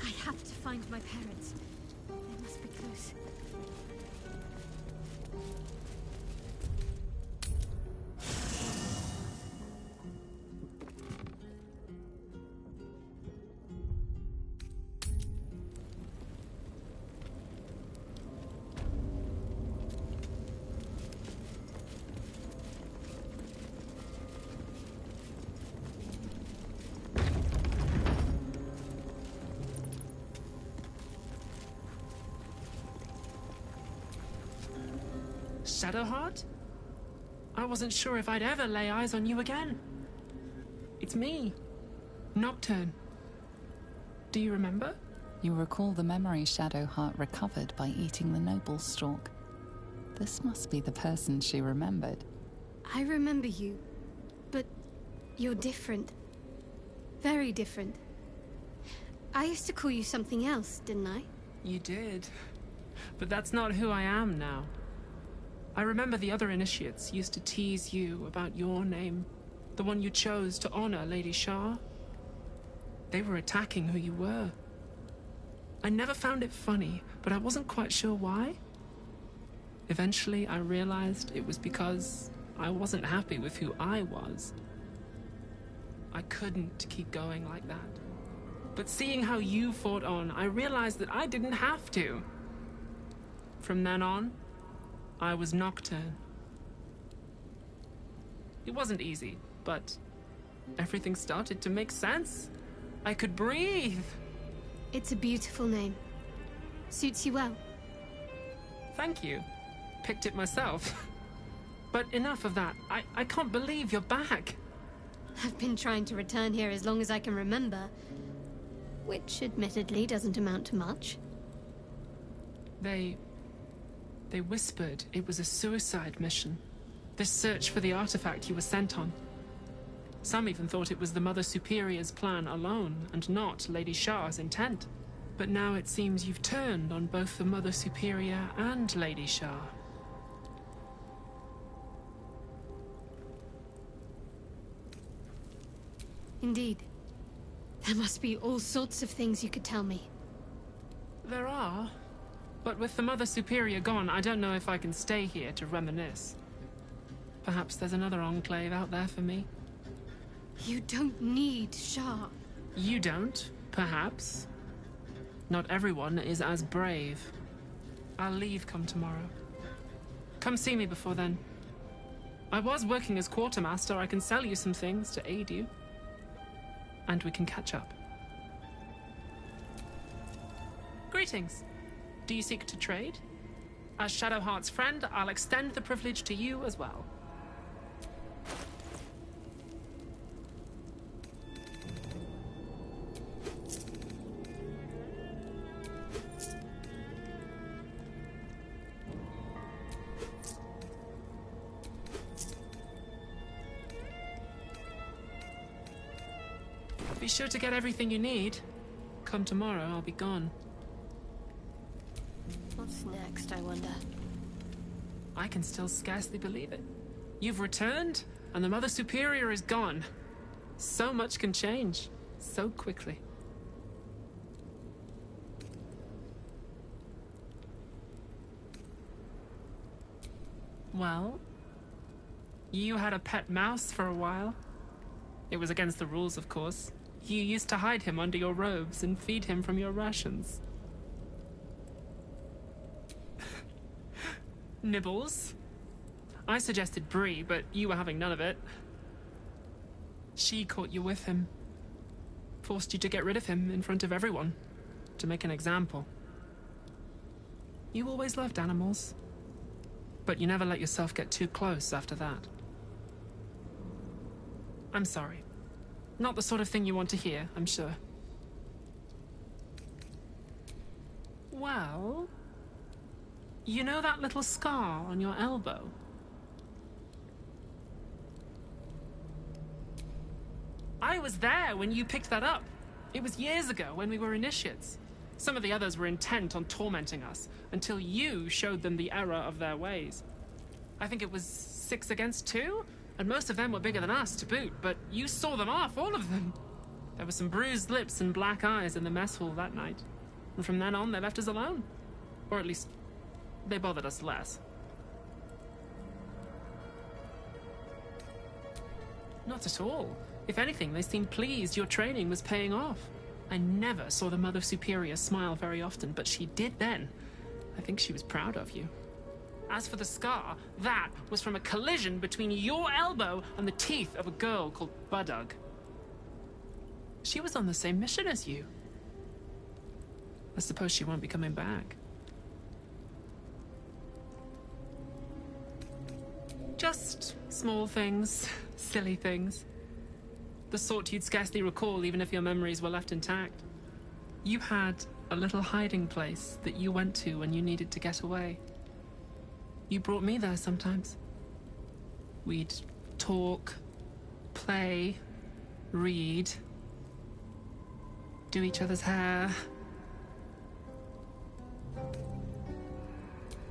I have to find my parents. They must be close. Shadowheart? I wasn't sure if I'd ever lay eyes on you again. It's me, Nocturne. Do you remember? You recall the memory Shadowheart recovered by eating the noble stalk. This must be the person she remembered. I remember you, but you're different. Very different. I used to call you something else, didn't I? You did. But that's not who I am now. I remember the other initiates used to tease you about your name, the one you chose to honor Lady Shah. They were attacking who you were. I never found it funny, but I wasn't quite sure why. Eventually, I realized it was because I wasn't happy with who I was. I couldn't keep going like that. But seeing how you fought on, I realized that I didn't have to. From then on, I was Nocturne. It wasn't easy, but everything started to make sense. I could breathe. It's a beautiful name. Suits you well. Thank you. Picked it myself. But enough of that. I can't believe you're back. I've been trying to return here as long as I can remember, which admittedly doesn't amount to much. They whispered it was a suicide mission. This search for the artifact you were sent on. Some even thought it was the Mother Superior's plan alone, and not Lady Shah's intent. But now it seems you've turned on both the Mother Superior and Lady Shah. Indeed. There must be all sorts of things you could tell me. There are. But with the Mother Superior gone, I don't know if I can stay here to reminisce. Perhaps there's another enclave out there for me. You don't need Shah. You don't, perhaps. Not everyone is as brave. I'll leave come tomorrow. Come see me before then. I was working as quartermaster. I can sell you some things to aid you. And we can catch up. Greetings. Do you seek to trade? As Shadowheart's friend, I'll extend the privilege to you as well. Be sure to get everything you need. Come tomorrow, I'll be gone. What's next, I wonder? I can still scarcely believe it. You've returned, and the Mother Superior is gone. So much can change, so quickly. Well, you had a pet mouse for a while. It was against the rules, of course. You used to hide him under your robes and feed him from your rations. Nibbles. I suggested Bree, but you were having none of it. She caught you with him. Forced you to get rid of him in front of everyone. To make an example. You always loved animals. But you never let yourself get too close after that. I'm sorry. Not the sort of thing you want to hear, I'm sure. Well... You know that little scar on your elbow? I was there when you picked that up. It was years ago when we were initiates. Some of the others were intent on tormenting us, until you showed them the error of their ways. I think it was 6 against 2? And most of them were bigger than us, to boot, but you saw them off, all of them. There were some bruised lips and black eyes in the mess hall that night. And from then on, they left us alone. Or at least, they bothered us less. Not at all. If anything, they seemed pleased your training was paying off. I never saw the Mother Superior smile very often, but she did then. I think she was proud of you. As for the scar, that was from a collision between your elbow and the teeth of a girl called Budug. She was on the same mission as you. I suppose she won't be coming back. Just small things, silly things. The sort you'd scarcely recall even if your memories were left intact. You had a little hiding place that you went to when you needed to get away. You brought me there sometimes. We'd talk, play, read, do each other's hair.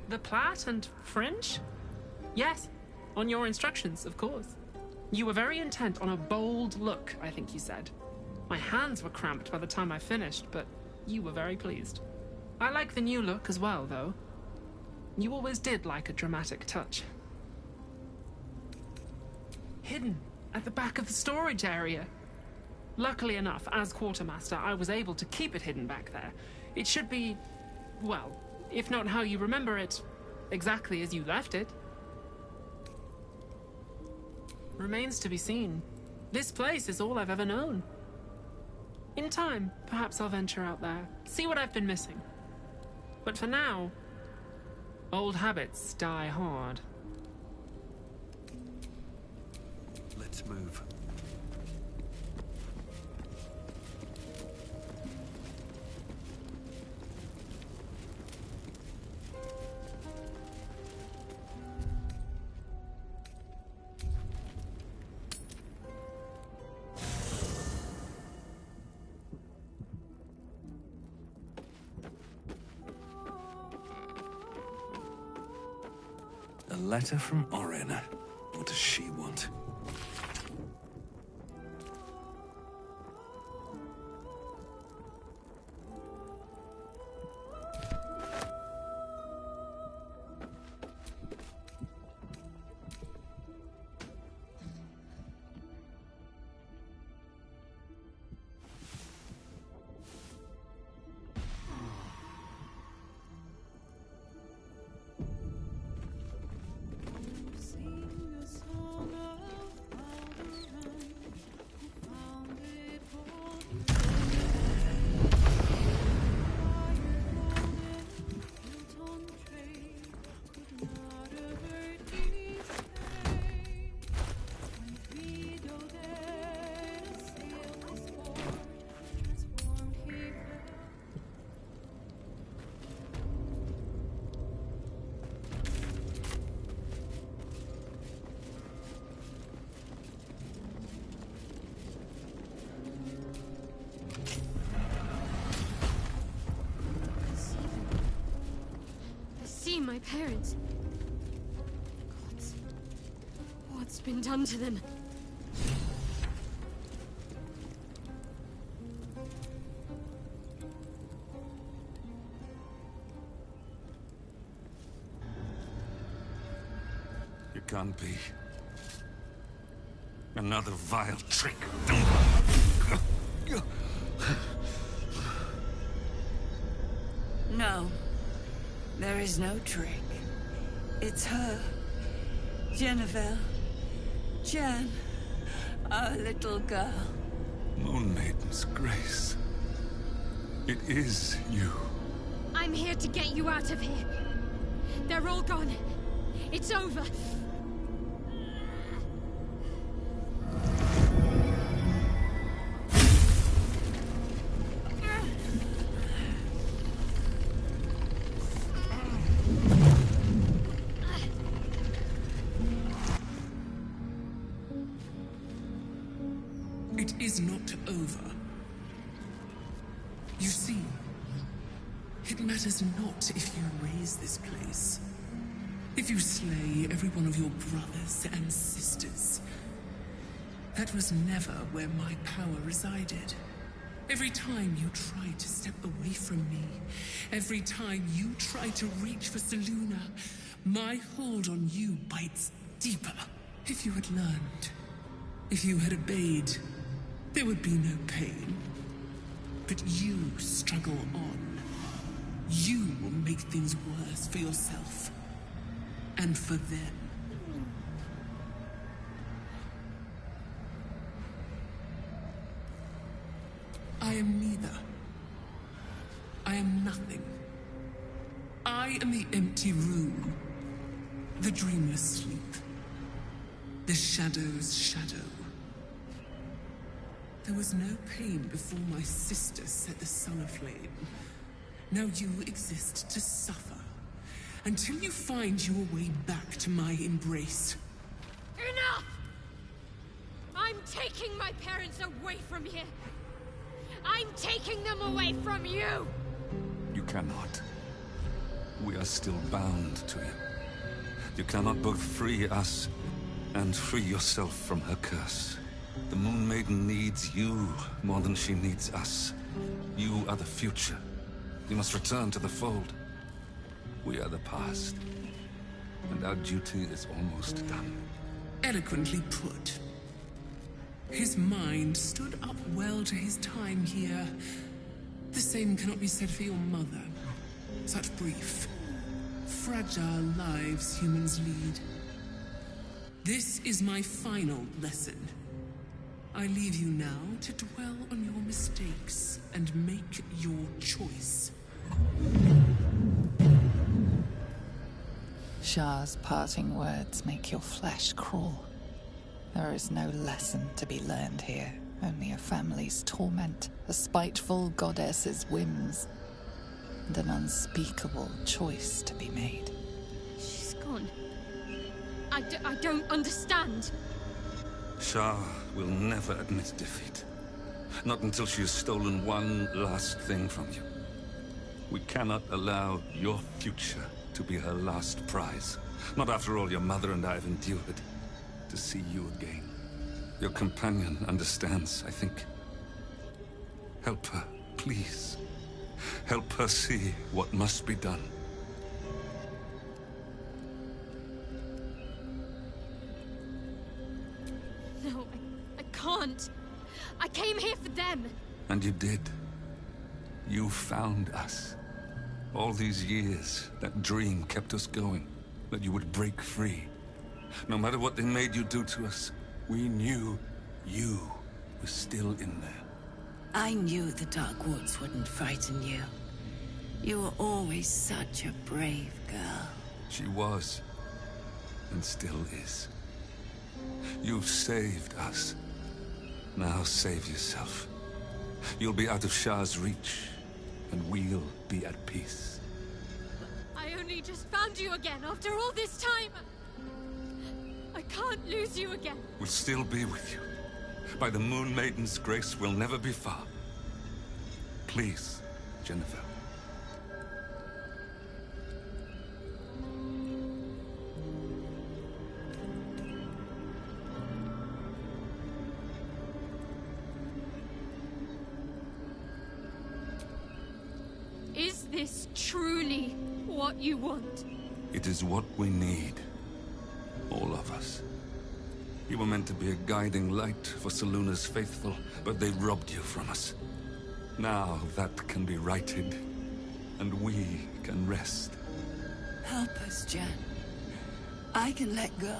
The plait and fringe? Yes, on your instructions, of course. You were very intent on a bold look, I think you said. My hands were cramped by the time I finished, but you were very pleased. I like the new look as well, though. You always did like a dramatic touch. Hidden at the back of the storage area. Luckily enough, as quartermaster, I was able to keep it hidden back there. It should be, well, if not how you remember it, exactly as you left it. Remains to be seen. This place is all I've ever known. In time, perhaps I'll venture out there, see what I've been missing. But for now, old habits die hard. Let's move. A letter from Orin. What does she want? My parents. What's been done to them? It can't be. Another vile trick. No. There is no trick. It's her. Jennifer. Jen. Our little girl. Moon Maiden's grace. It is you. I'm here to get you out of here. They're all gone. It's over. It is not over. You see, it matters not if you raise this place. If you slay every one of your brothers and sisters. That was never where my power resided. Every time you try to step away from me, every time you try to reach for Selûne, my hold on you bites deeper. If you had learned, if you had obeyed, there would be no pain. But you struggle on. You will make things worse for yourself. And for them. I am neither. I am nothing. I am the empty room. The dreamless sleep. The shadow's shadow. There was no pain before my sister set the sun aflame. Now you exist to suffer. Until you find your way back to my embrace. Enough! I'm taking my parents away from here. I'm taking them away from you! You cannot. We are still bound to you. You cannot both free us and free yourself from her curse. The Moon Maiden needs you more than she needs us. You are the future. You must return to the fold. We are the past. And our duty is almost done. Eloquently put. His mind stood up well to his time here. The same cannot be said for your mother. Such brief, fragile lives humans lead. This is my final lesson. I leave you now to dwell on your mistakes and make your choice. Shah's parting words make your flesh crawl. There is no lesson to be learned here, only a family's torment, a spiteful goddess's whims, and an unspeakable choice to be made. She's gone. I don't understand. Shah will never admit defeat. Not until she has stolen one last thing from you. We cannot allow your future to be her last prize. Not after all your mother and I have endured. To see you again. Your companion understands, I think. Help her, please. Help her see what must be done. No, I can't. I came here for them. And you did. You found us. All these years, that dream kept us going. That you would break free. No matter what they made you do to us, we knew you were still in there. I knew the Dark Woods wouldn't frighten you. You were always such a brave girl. She was, and still is. You've saved us. Now save yourself. You'll be out of Shah's reach, and we'll be at peace. I only just found you again after all this time. I can't lose you again. We'll still be with you. By the Moon Maiden's grace, we'll never be far. Please, Jennifer. Is this truly what you want? It is what we need. All of us. You were meant to be a guiding light for Seluna's faithful, but they robbed you from us. Now that can be righted, and we can rest. Help us, Jen. I can let go.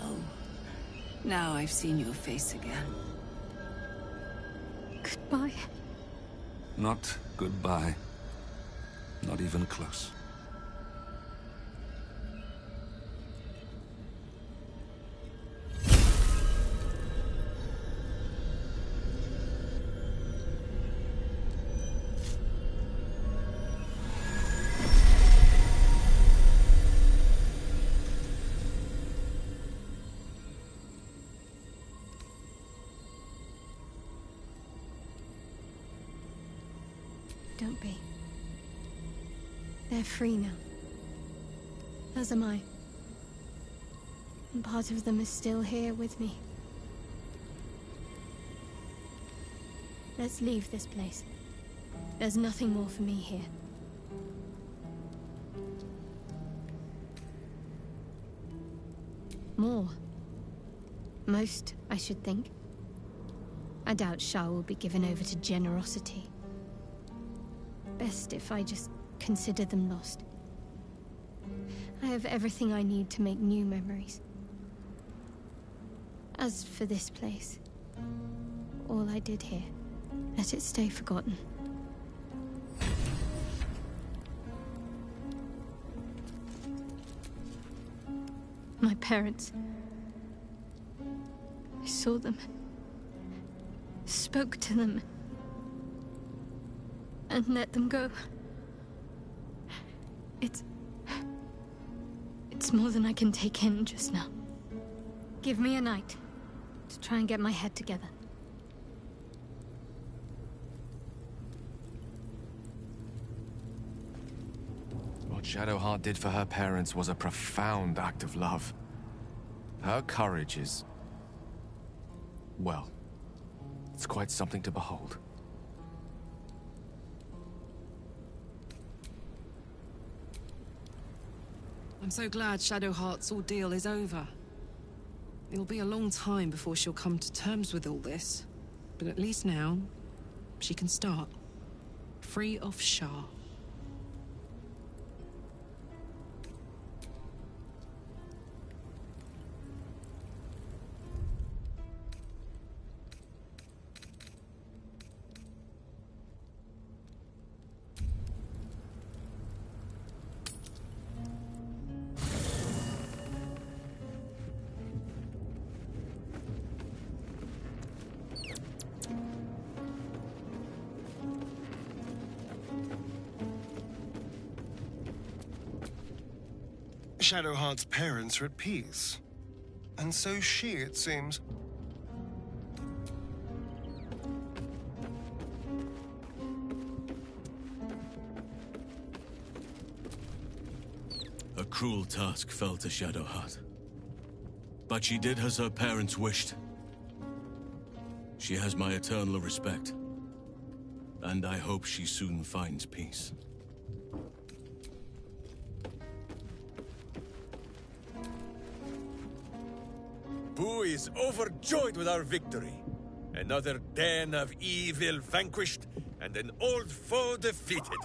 Now I've seen your face again. Goodbye. Not goodbye. Not even close. Don't be. They're free now. As am I. And part of them is still here with me. Let's leave this place. There's nothing more for me here. More. Most, I should think. I doubt Shah will be given over to generosity. Best if I just consider them lost. I have everything I need to make new memories. As for this place, all I did here, let it stay forgotten. My parents. saw them, spoke to them, and let them go. It's more than I can take in just now. Give me a night to try and get my head together. What Shadowheart did for her parents was a profound act of love. Her courage is... well, it's quite something to behold. I'm so glad Shadowheart's ordeal is over. It'll be a long time before she'll come to terms with all this. But at least now, she can start. Free of Shah. Shadowheart's parents are at peace. And so she, it seems. A cruel task fell to Shadowheart. But she did as her parents wished. She has my eternal respect. And I hope she soon finds peace. Boo is overjoyed with our victory. Another den of evil vanquished, and an old foe defeated.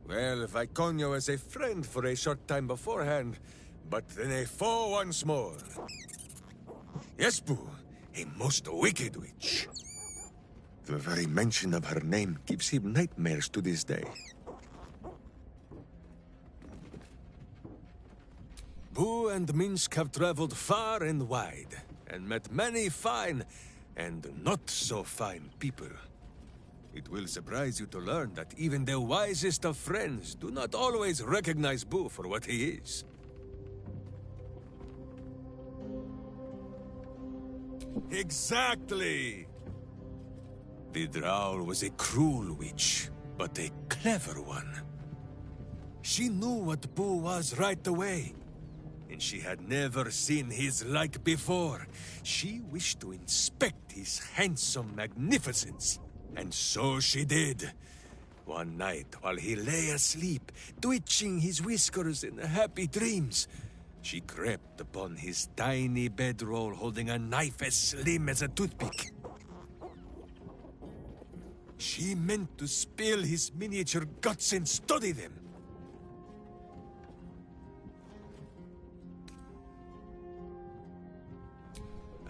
Well, Viconio was a friend for a short time beforehand, but then a foe once more. Yes, Boo, a most wicked witch. The very mention of her name gives him nightmares to this day. Boo and Minsk have traveled far and wide, and met many fine and not so fine people. It will surprise you to learn that even the wisest of friends do not always recognize Boo for what he is. Exactly! The Drow was a cruel witch, but a clever one. She knew what Boo was right away. And she had never seen his like before. She wished to inspect his handsome magnificence. And so she did. One night, while he lay asleep, twitching his whiskers in happy dreams, she crept upon his tiny bedroll holding a knife as slim as a toothpick. She meant to spill his miniature guts and study them.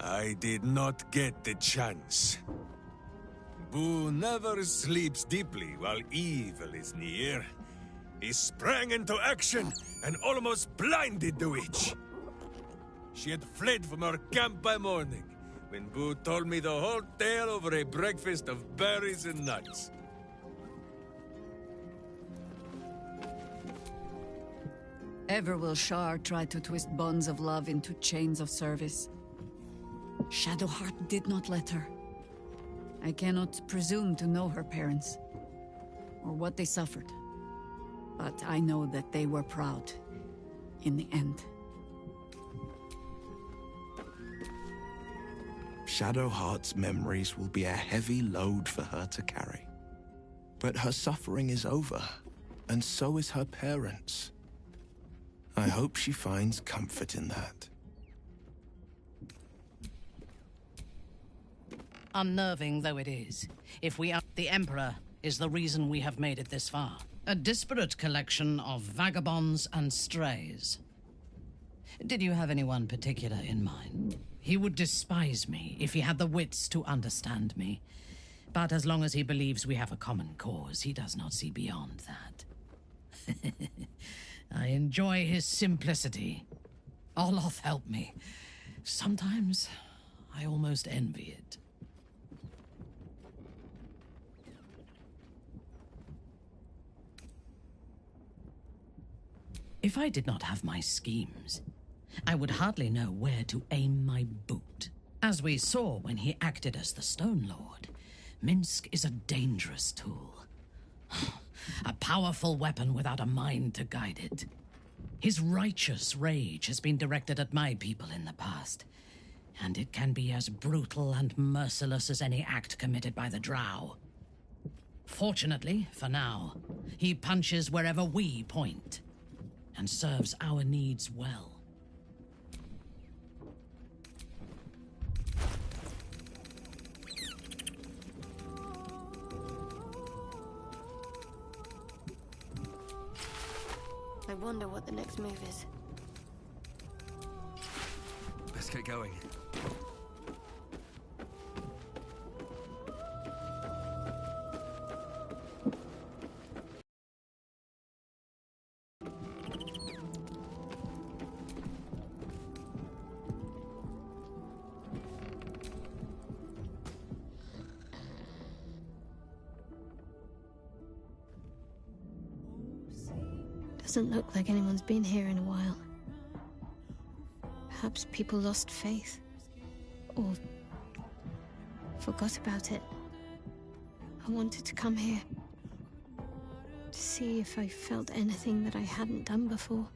I did not get the chance. Boo never sleeps deeply while evil is near. He sprang into action and almost blinded the witch. She had fled from our camp by morning, when Boo told me the whole tale over a breakfast of berries and nuts. Ever will Shar try to twist bonds of love into chains of service. Shadowheart did not let her. I cannot presume to know her parents, or what they suffered. But I know that they were proud, in the end. Shadowheart's memories will be a heavy load for her to carry. But her suffering is over, and so is her parents'. I hope she finds comfort in that. Unnerving though it is, if we are the Emperor is the reason we have made it this far. A disparate collection of vagabonds and strays. Did you have anyone particular in mind? He would despise me if he had the wits to understand me. But as long as he believes we have a common cause, he does not see beyond that. I enjoy his simplicity. Oloth help me. Sometimes I almost envy it. If I did not have my schemes, I would hardly know where to aim my boot. As we saw when he acted as the Stone Lord, Minsk is a dangerous tool. A powerful weapon without a mind to guide it. His righteous rage has been directed at my people in the past, and it can be as brutal and merciless as any act committed by the Drow. Fortunately, for now, he punches wherever we point, and serves our needs well. I wonder what the next move is. Let's get going. Doesn't look like anyone's been here in a while. Perhaps people lost faith. Or forgot about it. I wanted to come here. To see if I felt anything that I hadn't done before.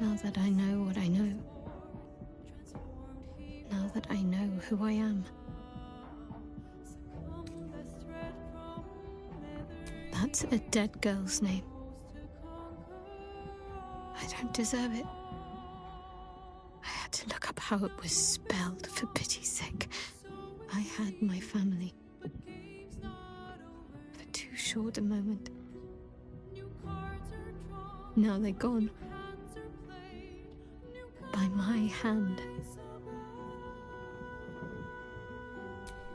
Now that I know what I know. Now that I know who I am. That's a dead girl's name. I don't deserve it. I had to look up how it was spelled, for pity's sake. I had my family. For too short a moment. Now they're gone. By my hand.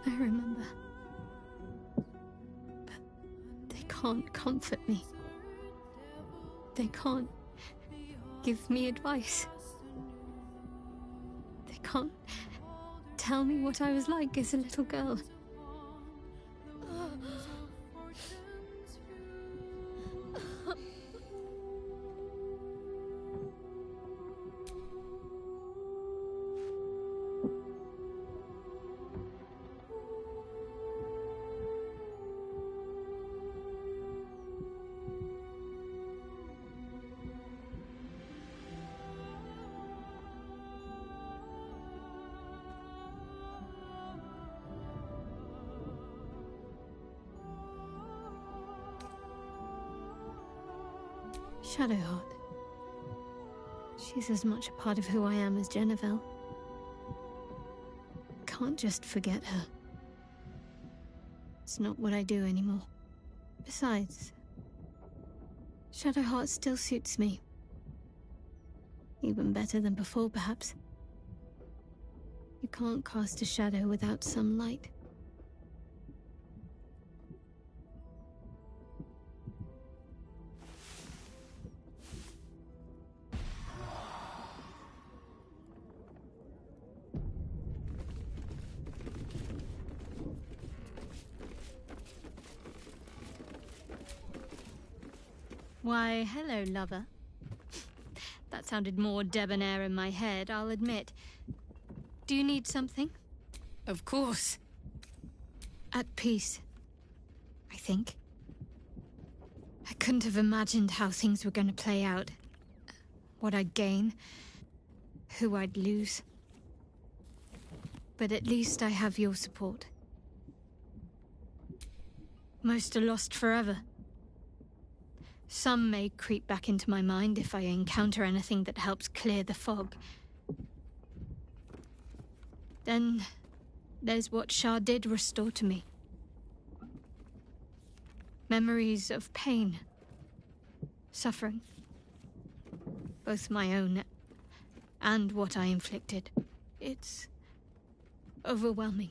I remember. But they can't comfort me. They can't give me advice. They can't tell me what I was like as a little girl. Shadowheart. She's as much a part of who I am as Jennifer. Can't just forget her. It's not what I do anymore. Besides, Shadowheart still suits me. Even better than before, perhaps. You can't cast a shadow without some light. Why, hello, lover. That sounded more debonair in my head, I'll admit. Do you need something? Of course. At peace, I think. I couldn't have imagined how things were going to play out. What I'd gain, who I'd lose. But at least I have your support. Most are lost forever. Some may creep back into my mind if I encounter anything that helps clear the fog. Then there's what Shah did restore to me. Memories of pain, suffering. Both my own and what I inflicted. It's overwhelming.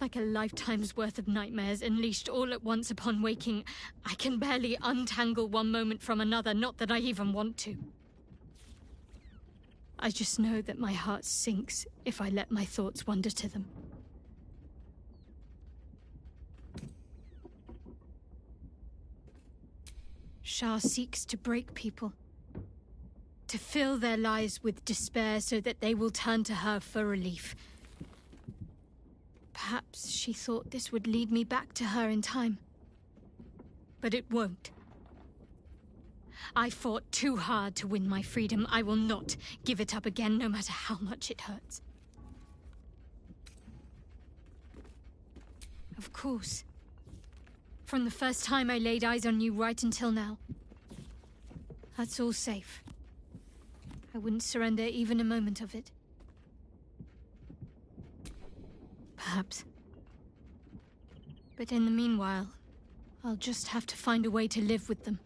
Like a lifetime's worth of nightmares unleashed all at once upon waking. I can barely untangle one moment from another, not that I even want to. I just know that my heart sinks if I let my thoughts wander to them. Shah seeks to break people, to fill their lives with despair so that they will turn to her for relief. Perhaps she thought this would lead me back to her in time. But it won't. I fought too hard to win my freedom. I will not give it up again, no matter how much it hurts. Of course. From the first time I laid eyes on you right until now. That's all safe. I wouldn't surrender even a moment of it. Perhaps. But in the meanwhile, I'll just have to find a way to live with them.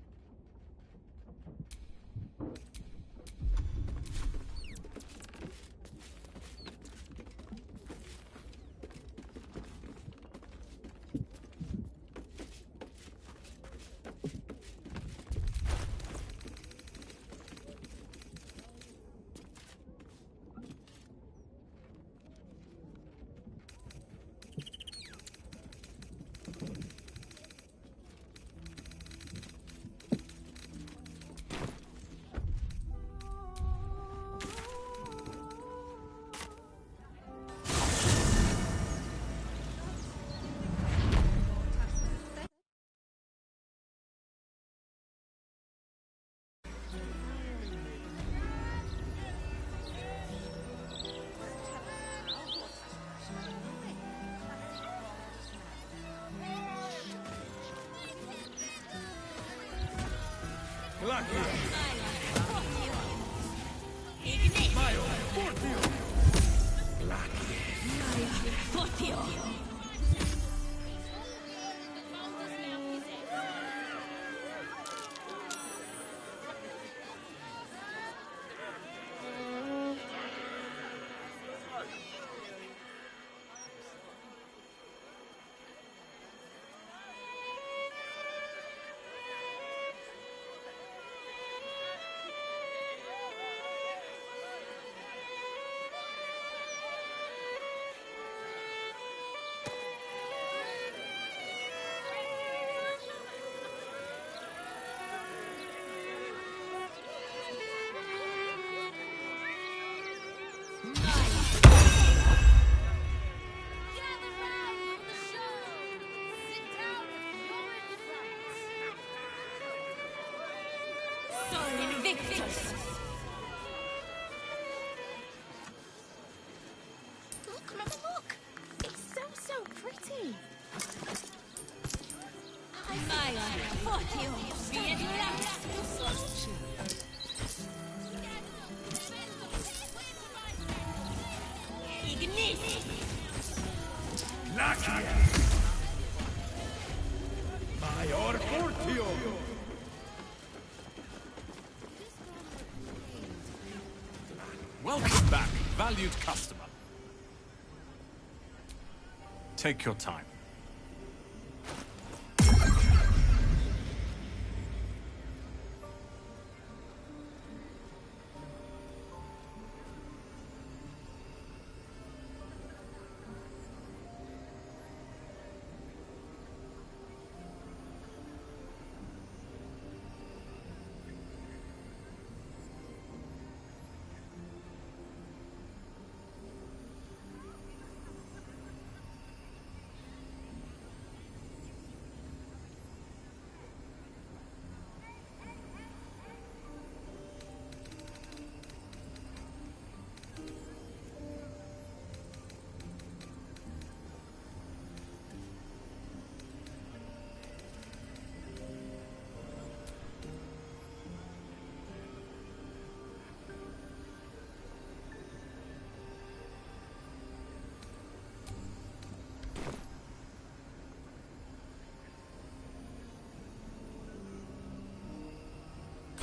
Invictus! Look, Mama, look! It's so pretty! Maya, Fortio, bien Ignis! Mayor Fortio! Welcome back, valued customer. Take your time.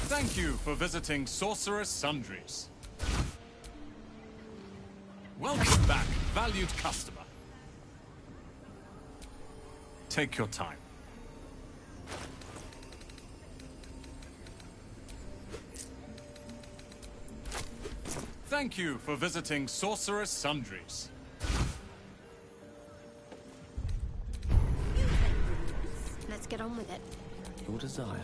Thank you for visiting Sorcerer's Sundries. Welcome back, valued customer. Take your time. Thank you for visiting Sorceress Sundries. Let's get on with it. Your desire.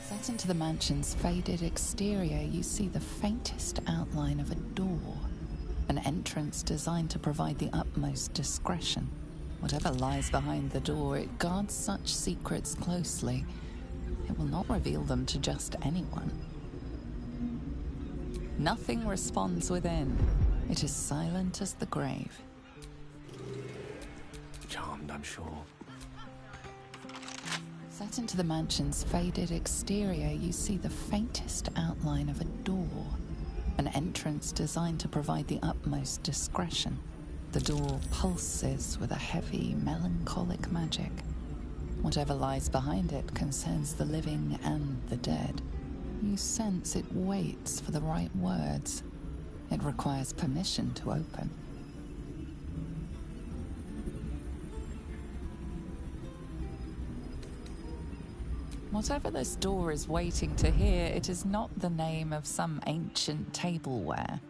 Set into the mansion's faded exterior, you see the faintest outline of a door. An entrance designed to provide the utmost discretion. Whatever lies behind the door, it guards such secrets closely. It will not reveal them to just anyone. Nothing responds within. It is silent as the grave. Charmed, I'm sure. Set into the mansion's faded exterior, you see the faintest outline of a door. An entrance designed to provide the utmost discretion. The door pulses with a heavy, melancholic magic. Whatever lies behind it concerns the living and the dead. You sense it waits for the right words. It requires permission to open. Whatever this door is waiting to hear, it is not the name of some ancient tableware.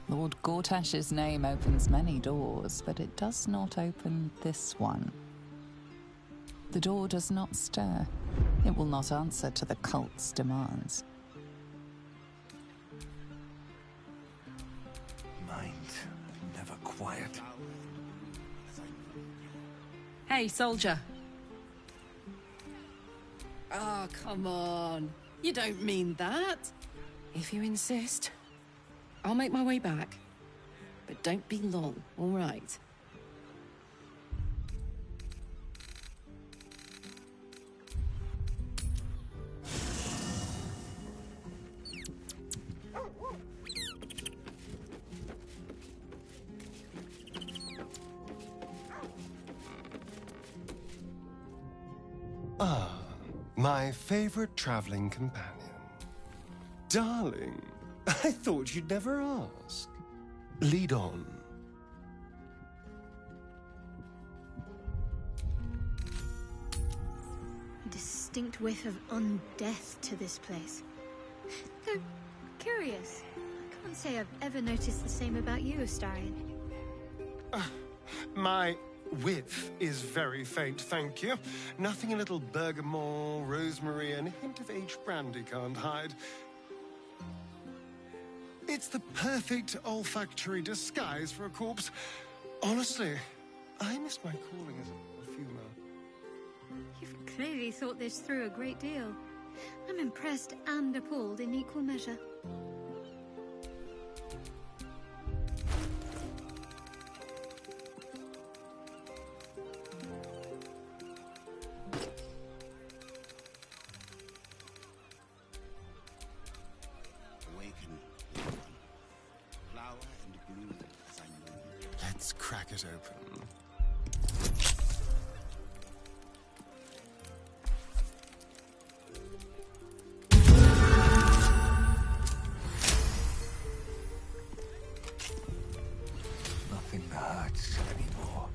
Lord Gortash's name opens many doors, but it does not open this one. The door does not stir. It will not answer to the cult's demands. Mind never quiet. Hey, soldier. Oh, come on. You don't mean that. If you insist, I'll make my way back. But don't be long, all right? Ah, my favorite traveling companion. Darling, I thought you'd never ask. Lead on. A distinct whiff of undeath to this place. Though, curious. I can't say I've ever noticed the same about you, Astarion. My whiff is very faint, thank you. Nothing a little bergamot, rosemary, and a hint of aged brandy can't hide. It's the perfect olfactory disguise for a corpse. Honestly, I miss my calling as a perfumer. You've clearly thought this through a great deal. I'm impressed and appalled in equal measure. Let's crack it open. Nothing hurts anymore.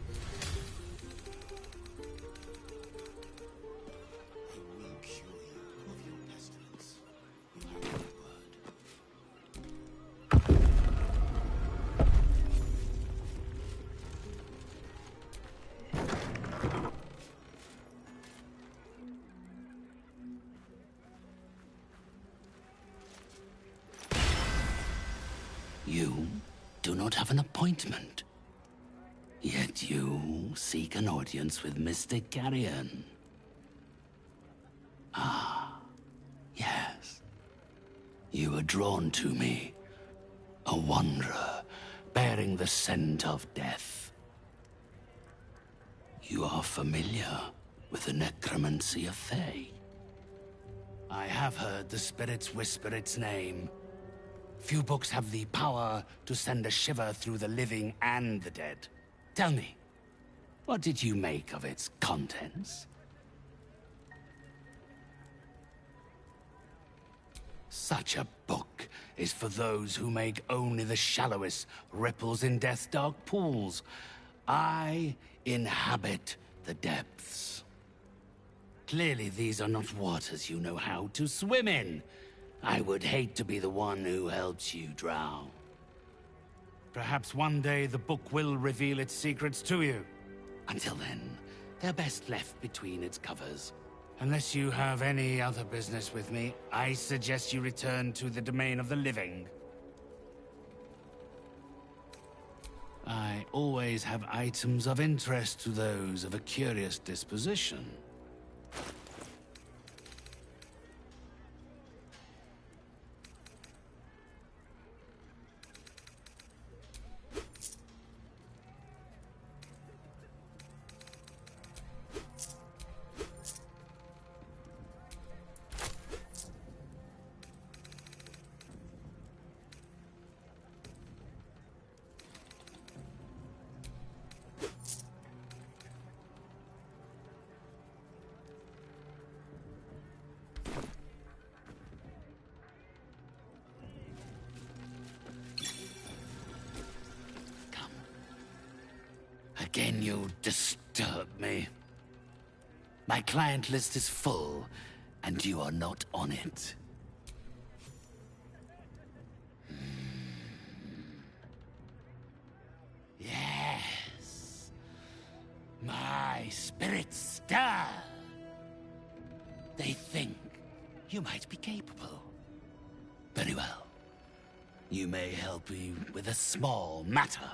You do not have an appointment. Yet you seek an audience with Mr. Carrion. Ah, yes. You are drawn to me, a wanderer bearing the scent of death. You are familiar with the necromancy of Fae. I have heard the spirits whisper its name. Few books have the power to send a shiver through the living and the dead. Tell me, what did you make of its contents? Such a book is for those who make only the shallowest ripples in death's dark pools. I inhabit the depths. Clearly these are not waters you know how to swim in. I would hate to be the one who helps you drown. Perhaps one day the book will reveal its secrets to you. Until then, they're best left between its covers. Unless you have any other business with me, I suggest you return to the domain of the living. I always have items of interest to those of a curious disposition. Again, you disturb me. My client list is full, and you are not on it. Yes. My spirits stir. They think you might be capable. Very well. You may help me with a small matter.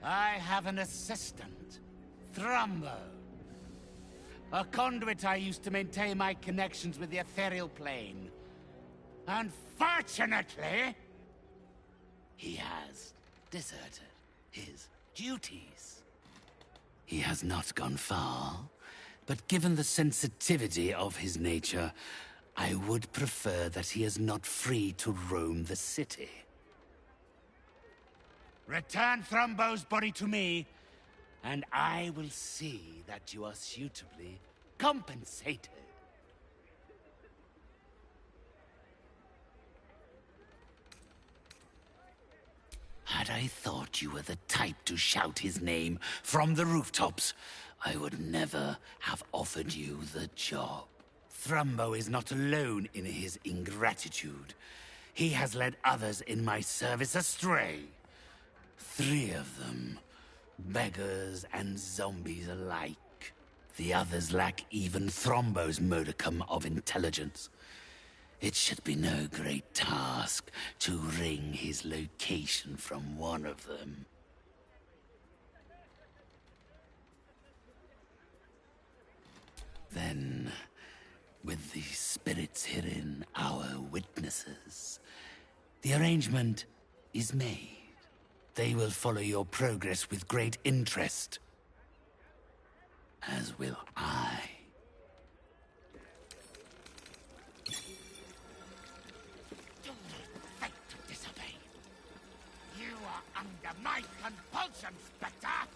I have an assistant, Thrumbo. A conduit I used to maintain my connections with the ethereal plane. Unfortunately, he has deserted his duties. He has not gone far, but given the sensitivity of his nature, I would prefer that he is not free to roam the city. Return Thrumbo's body to me, and I will see that you are suitably compensated. Had I thought you were the type to shout his name from the rooftops, I would never have offered you the job. Thrumbo is not alone in his ingratitude. He has led others in my service astray. 3 of them, beggars and zombies alike. The others lack even Thrumbo's modicum of intelligence. It should be no great task to wring his location from one of them. Then, with the spirits herein our witnesses, the arrangement is made. They will follow your progress with great interest. As will I. Do not think to disobey. You are under my compulsion, Spectre!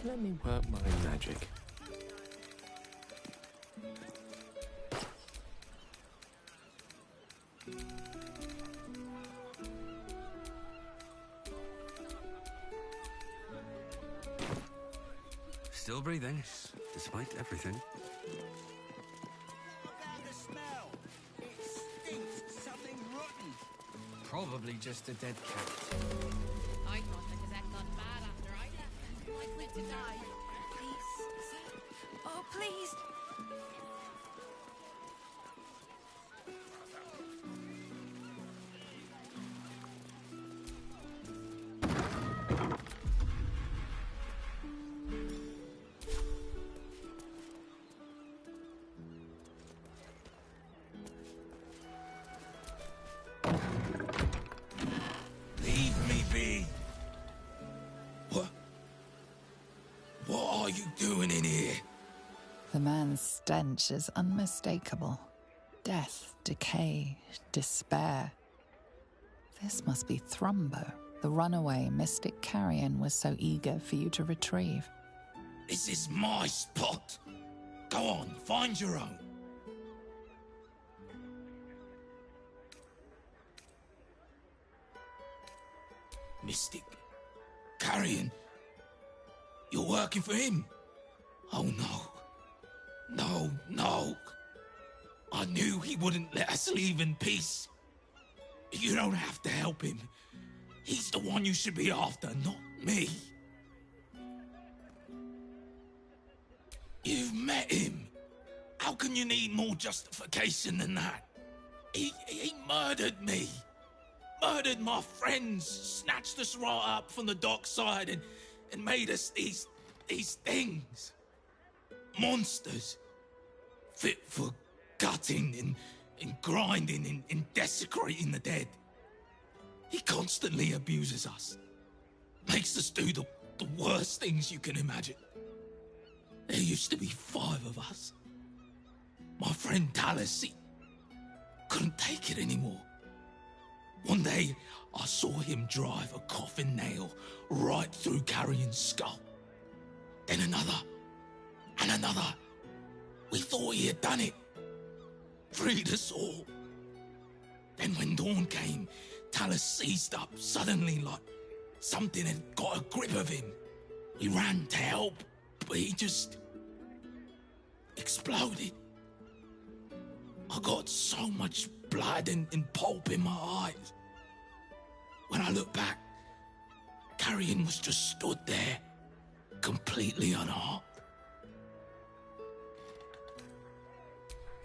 Let me work my magic. Still breathing, despite everything. Look at the smell. It stinks something rotten. Probably just a dead cat. I thought the Gazette got bad after I left. Likely to die. Please, sir. Oh, please. doing in here? The man's stench is unmistakable. Death, decay, despair. This must be Thrumbo, the runaway mystic carrion was so eager for you to retrieve. This is my spot. Go on, find your own. Mystic Carrion? You're working for him? Oh no. No, no. I knew he wouldn't let us leave in peace. You don't have to help him. He's the one you should be after, not me. You've met him. How can you need more justification than that? He murdered me. Murdered my friends, snatched us right up from the dockside and made us these things. Monsters. Fit for gutting and grinding and desecrating the dead. He constantly abuses us. Makes us do the worst things you can imagine. There used to be 5 of us. My friend Talus, he couldn't take it anymore. One day, I saw him drive a coffin nail right through Carrion's skull. Then another, and another. We thought he had done it. Freed us all. Then when dawn came, Talus seized up suddenly like something had got a grip of him. We ran to help, but he just exploded. I got so much blood and pulp in my eyes. When I look back, Carrion was just stood there, completely unharmed.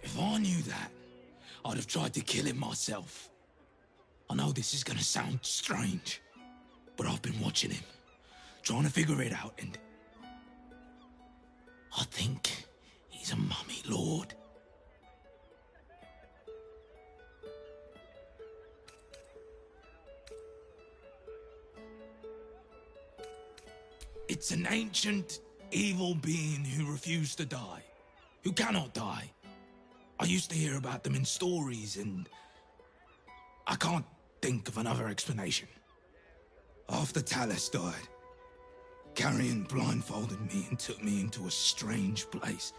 If I knew that, I'd have tried to kill him myself. I know this is gonna sound strange, but I've been watching him, trying to figure it out, and I think he's a mummy lord. It's an ancient, evil being who refused to die, who cannot die. I used to hear about them in stories, and I can't think of another explanation. After Talus died, Carrion blindfolded me and took me into a strange place.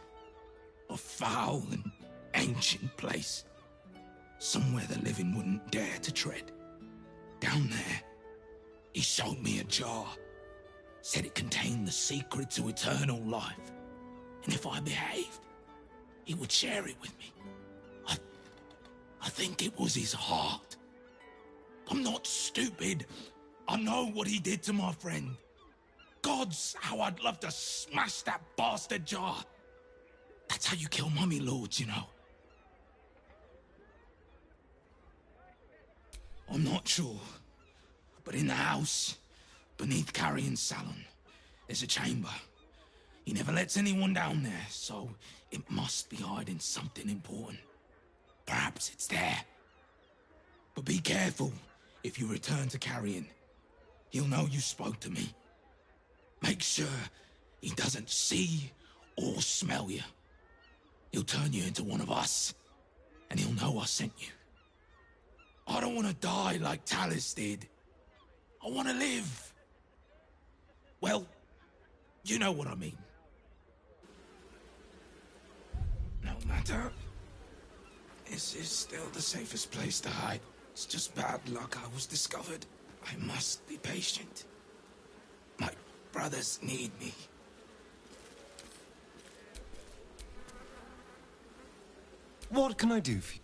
A foul and ancient place. Somewhere the living wouldn't dare to tread. Down there, he showed me a jar. Said it contained the secret to eternal life. And if I behaved, he would share it with me. I think it was his heart. I'm not stupid. I know what he did to my friend. Gods, how I'd love to smash that bastard jar. That's how you kill mummy lords, you know. I'm not sure, but in the house, beneath Carrion's salon, there's a chamber. He never lets anyone down there, so it must be hiding something important. Perhaps it's there. But be careful if you return to Carrion. He'll know you spoke to me. Make sure he doesn't see or smell you. He'll turn you into one of us, and he'll know I sent you. I don't want to die like Talus did. I want to live. Well, you know what I mean. No matter. This is still the safest place to hide. It's just bad luck I was discovered. I must be patient. My brothers need me. What can I do for you?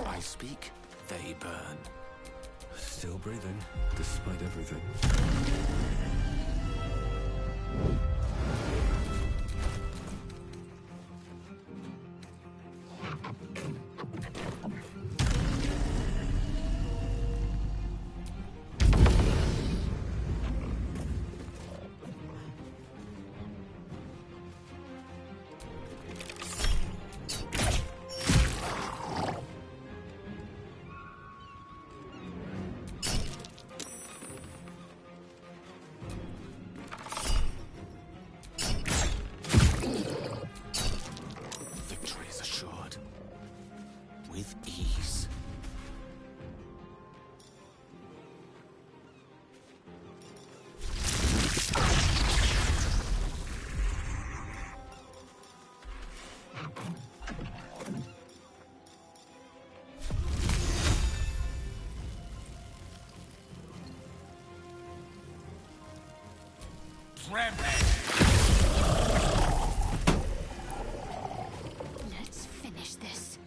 I speak, they burn. Still breathing, despite everything. Let's finish this.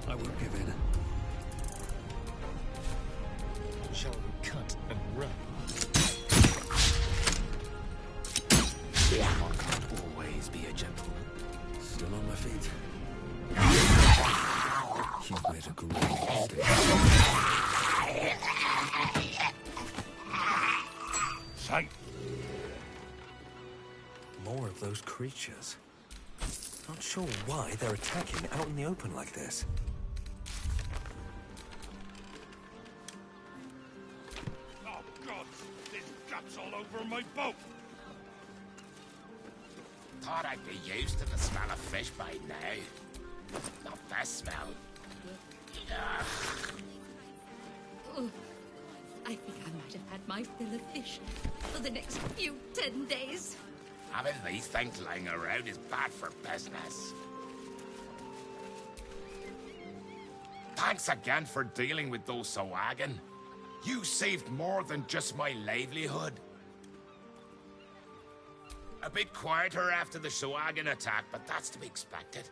I won't give in. Shall we cut and run? One can't always be a gentleman. Still on my feet. You've made a great mistake. More of those creatures. Not sure why they're attacking out in the open like this. Oh, God! There's guts all over my boat! Thought I'd be used to the smell of fish by now. Not that smell. Ugh. Oh, I think I might have had my fill of fish for the next 10 days. Having these things lying around is bad for business. Thanks again for dealing with those Sawagan. You saved more than just my livelihood. A bit quieter after the Sawagan attack, but that's to be expected.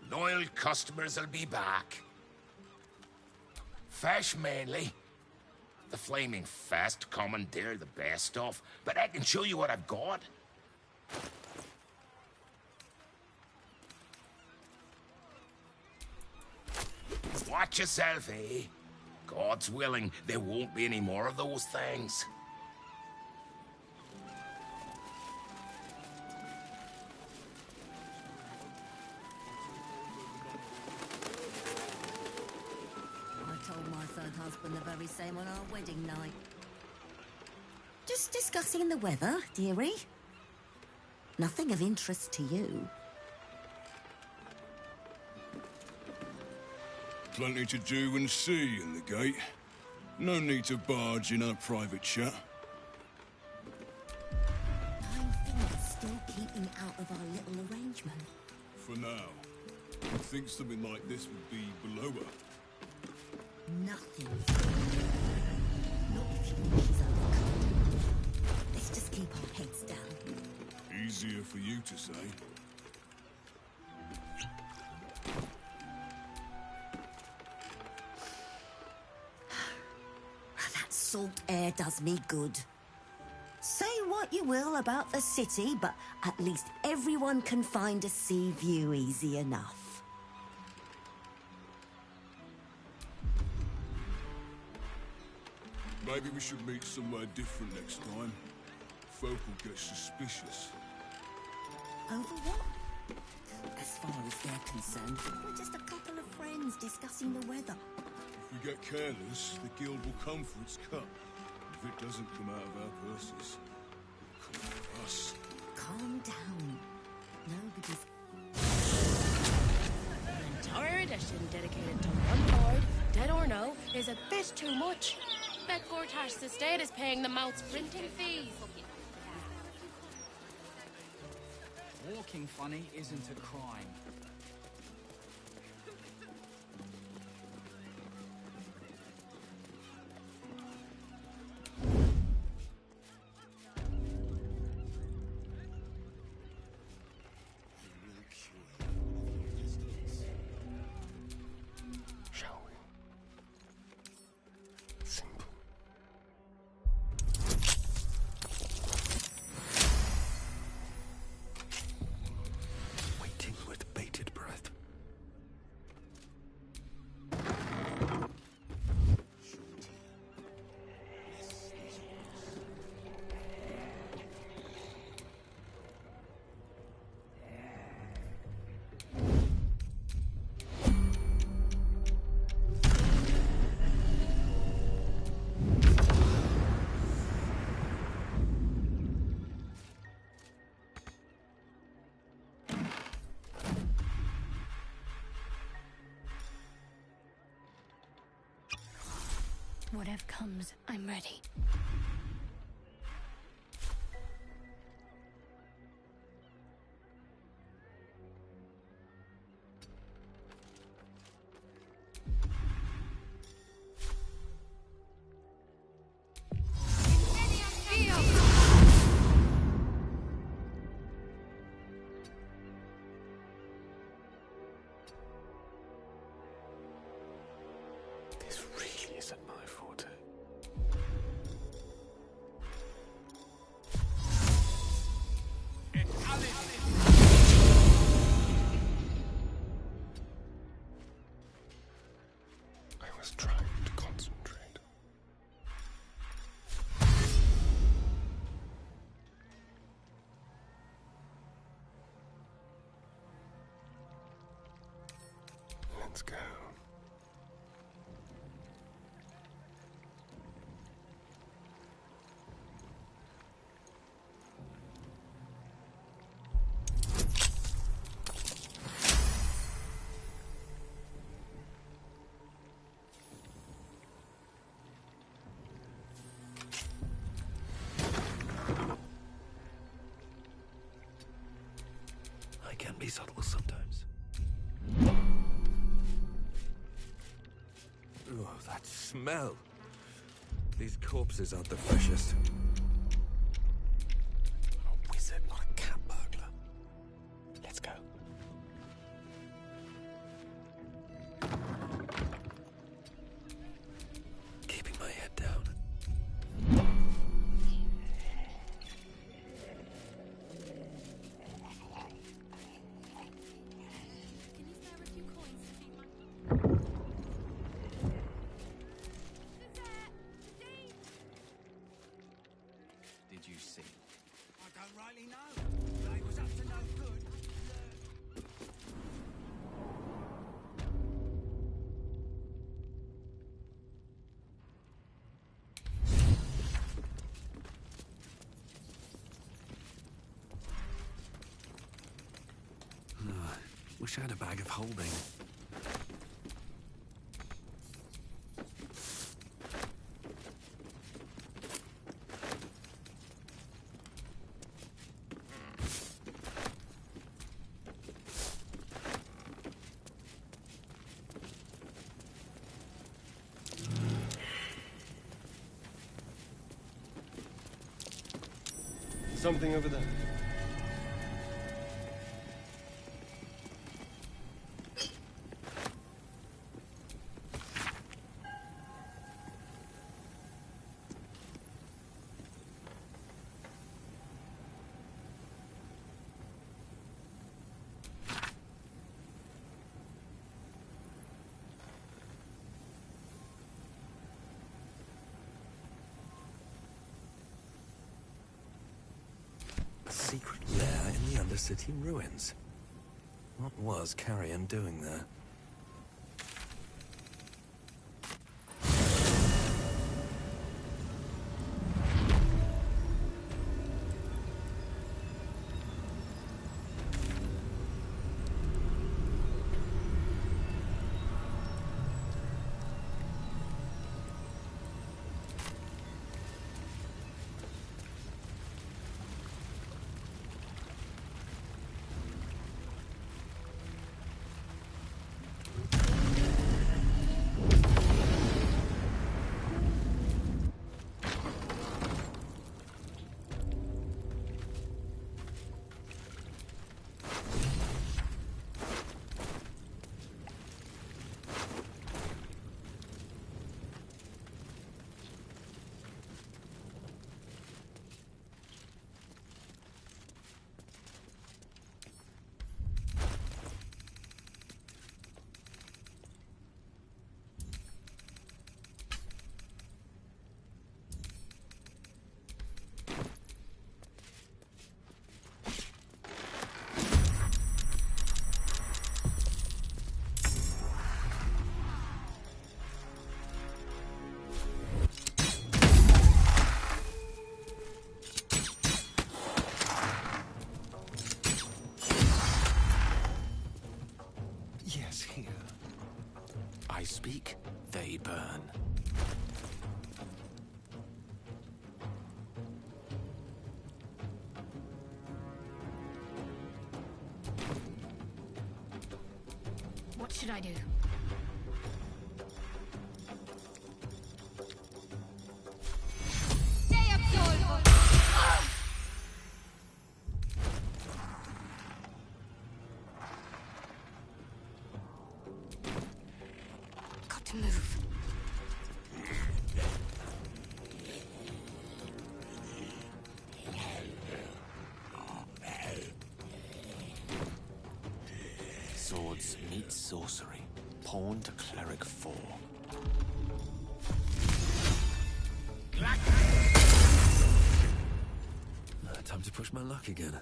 Loyal customers will be back. Fish mainly. The Flaming Fest commandeer the best stuff, but I can show you what I've got. Watch yourself, eh? God's willing, there won't be any more of those things. I told my third husband the very same on our wedding night. Just discussing the weather, dearie. Nothing of interest to you. Plenty to do and see in the gate. No need to barge in our private chat. 9 fingers still keeping out of our little arrangement. For now. I think something like this would be below her. Nothing. Not if you think she's overcome. Let's just keep our heads down. Easier for you to say. That salt air does me good. Say what you will about the city, but at least everyone can find a sea view easy enough. Maybe we should meet somewhere different next time. Folk will get suspicious. Over what? A As far as they're concerned, we're just a couple of friends discussing the weather. If we get careless, the guild will come for its cut. If it doesn't come out of our purses, it'll come out of us. Calm down. Nobody's... An entire edition dedicated to one lord, dead or no, is a bit too much. Bet Gortash's estate is paying the mouth's printing fees. Walking funny isn't a crime. Shall we? Simple. Waiting with bated breath. Whatever comes, I'm ready. This really isn't my forte. I was trying to concentrate. Let's go. I can be subtle sometimes. Oh, that smell. These corpses aren't the freshest. A wizard, not a cat burglar. Let's go. Keeping my head down. Did you see? I don't rightly know. They was up to no good. Wish I had a bag of holding. Something over there. A secret lair in the Undercity ruins. What was Carrion doing there? Yes, here. I speak, they burn. What should I do? Got to move. Swords meet sorcery. Pawn to cleric 4. Time to push my luck again.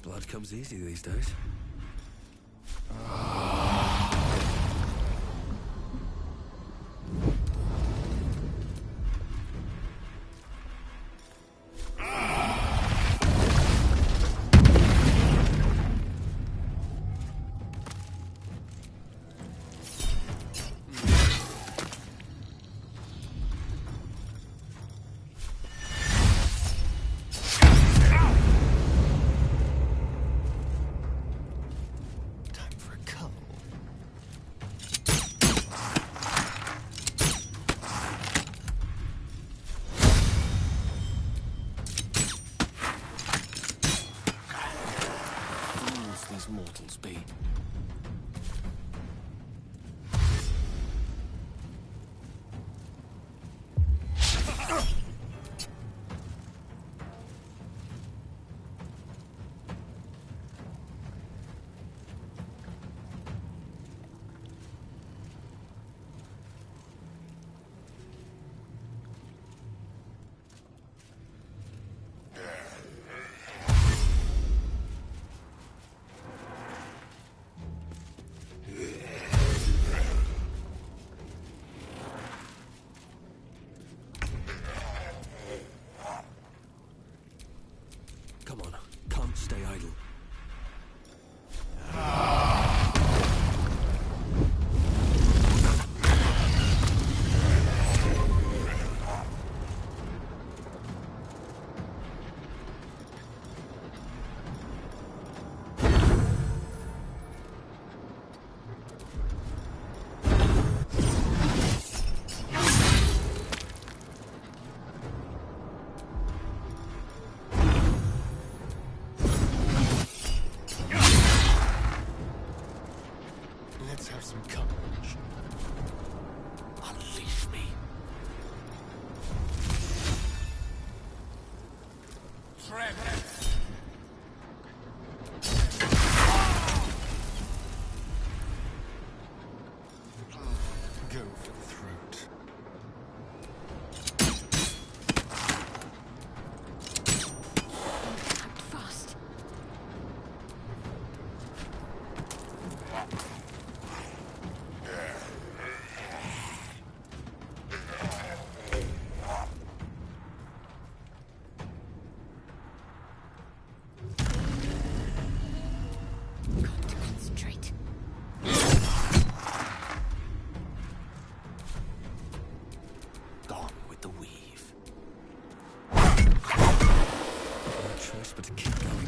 Blood comes easy these days. be. Come on, can't stay idle. Let's have some courage. Unleash me. Go for the throat. Fast. Got to concentrate. Gone with the weave. No choice but to keep going.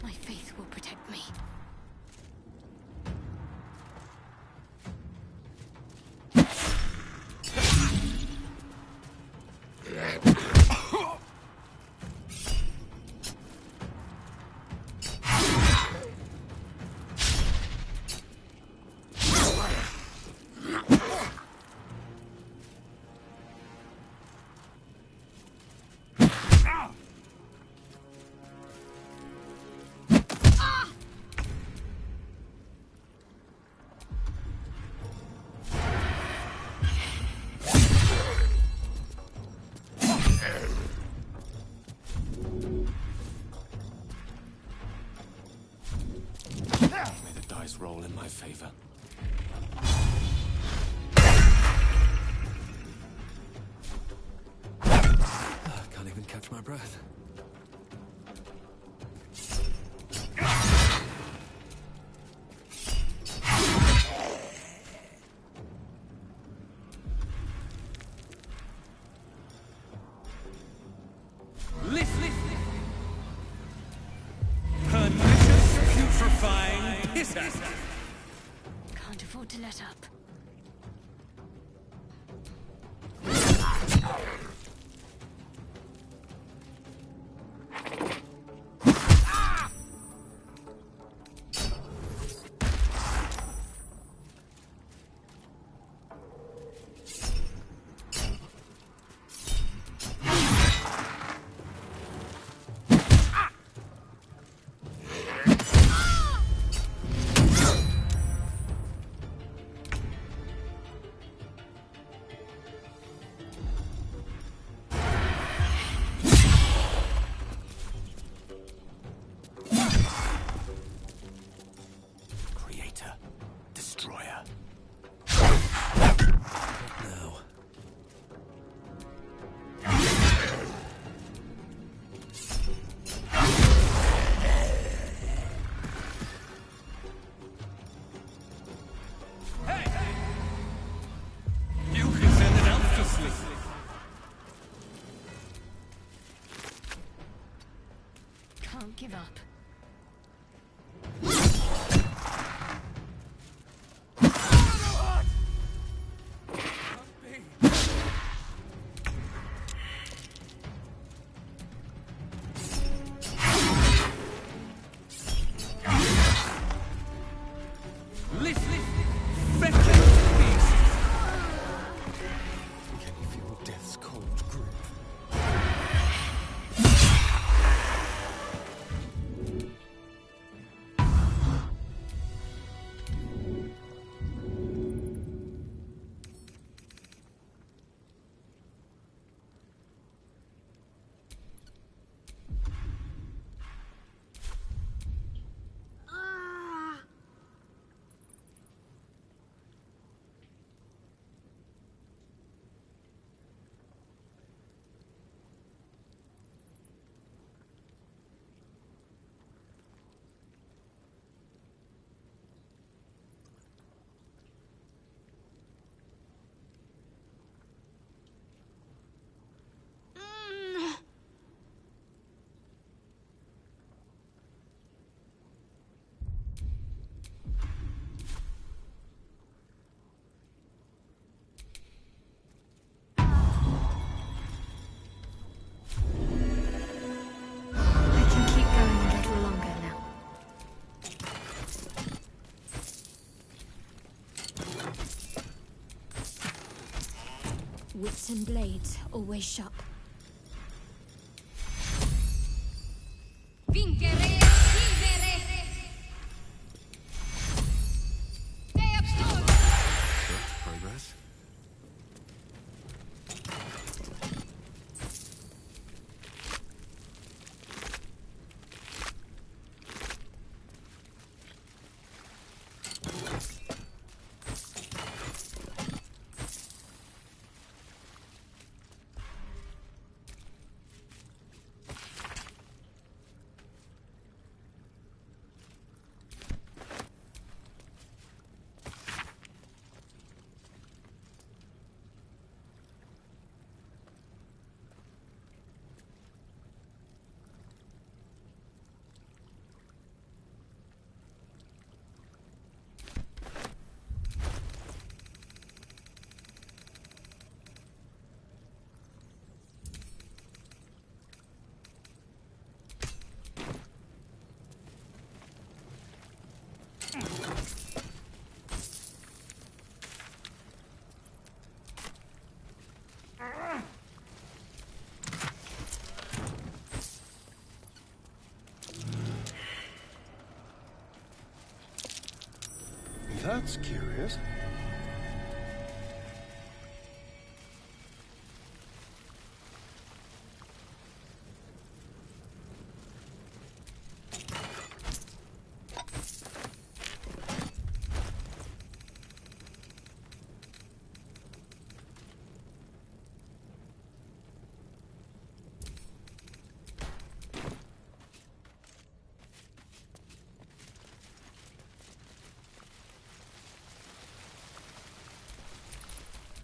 My faith will protect me. May the dice roll in my favor. Can't even catch my breath. Pernicious, putrefying pisser! Can't afford to let up. can't give up. Wits and blades, always sharp. Vincere, vivere. Stay up strong. Progress. That's curious.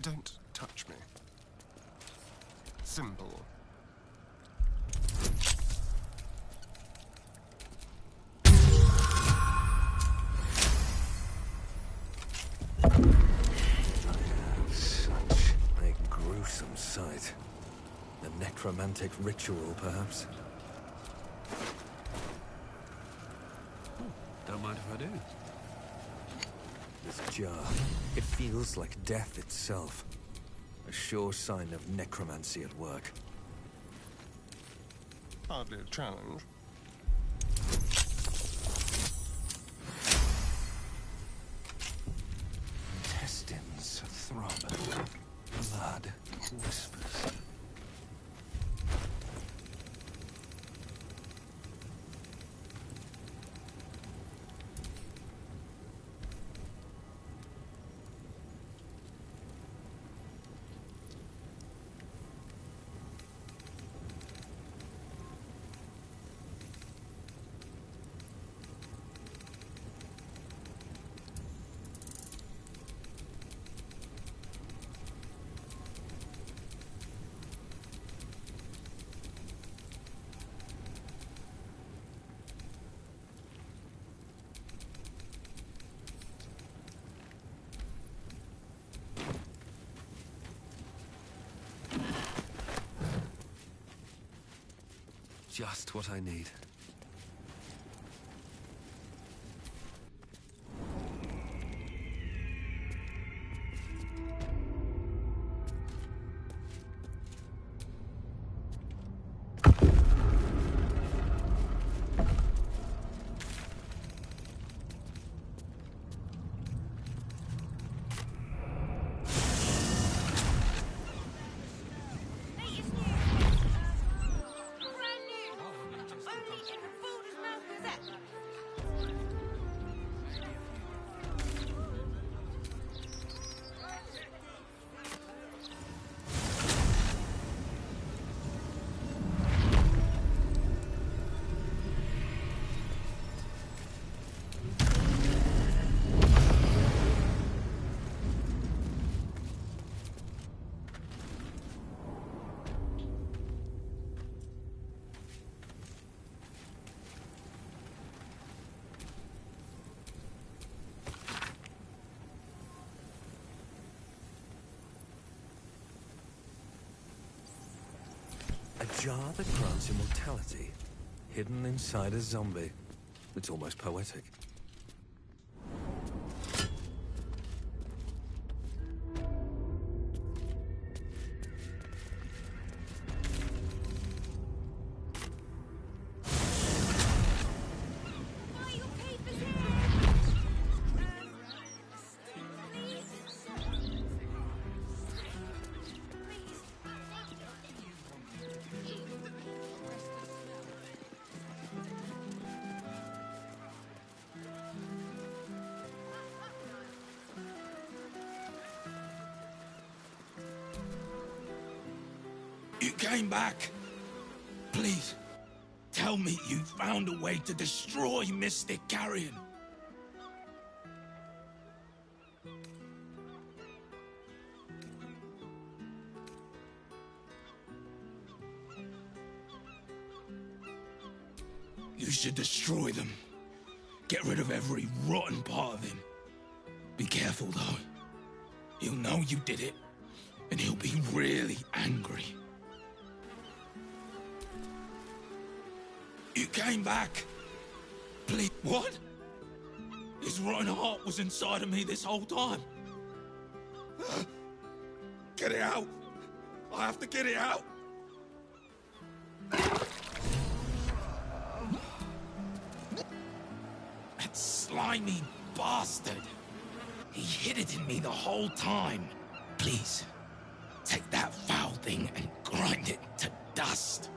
Don't touch me. Simple. Such a gruesome sight. A necromantic ritual, perhaps? Don't mind if I do. This jar, it feels like death itself. A sure sign of necromancy at work. Hardly a challenge. Intestines throb. Blood whispers. just what I need. A jar that grants immortality, hidden inside a zombie. It's almost poetic. You came back. Please, tell me you found a way to destroy Mystic Carrion. You should destroy them. Get rid of every rotten part of him. Be careful, though. He'll know you did it, and he'll be really angry. You came back. Please. What? His rotten heart was inside of me this whole time. Get it out. I have to get it out. That slimy bastard. He hid it in me the whole time. Please, take that foul thing and grind it to dust.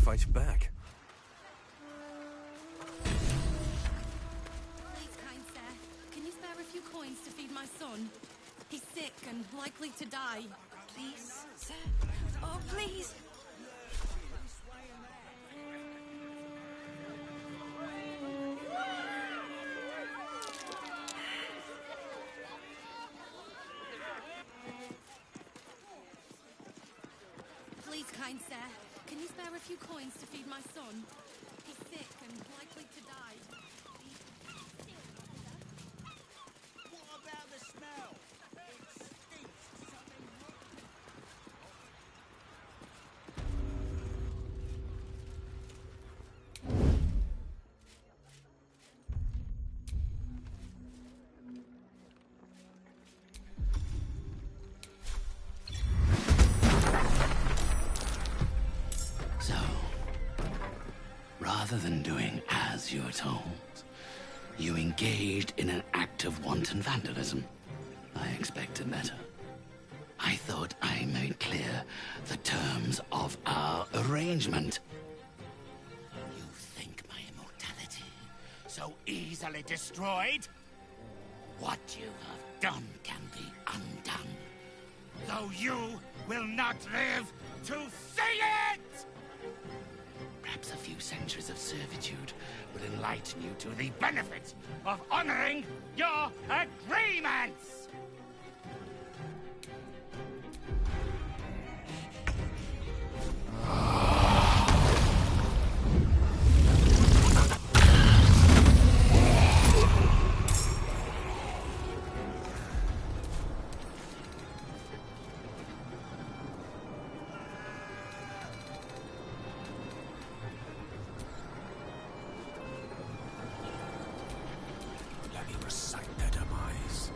Fight back. Please, kind sir, can you spare a few coins to feed my son? He's sick and likely to die. Please, sir. Oh, please. Please, kind sir, can you spare a few coins to feed my son? He's sick and likely to die. What about the smell? It stinks. Something Rather than doing as you're told, you engaged in an act of wanton vandalism. I expected better. I thought I made clear the terms of our arrangement. You think my immortality so easily destroyed? What you have done can be undone, though you will not live to see it! Perhaps a few centuries of servitude will enlighten you to the benefit of honoring your agreements! Let me recite their demise.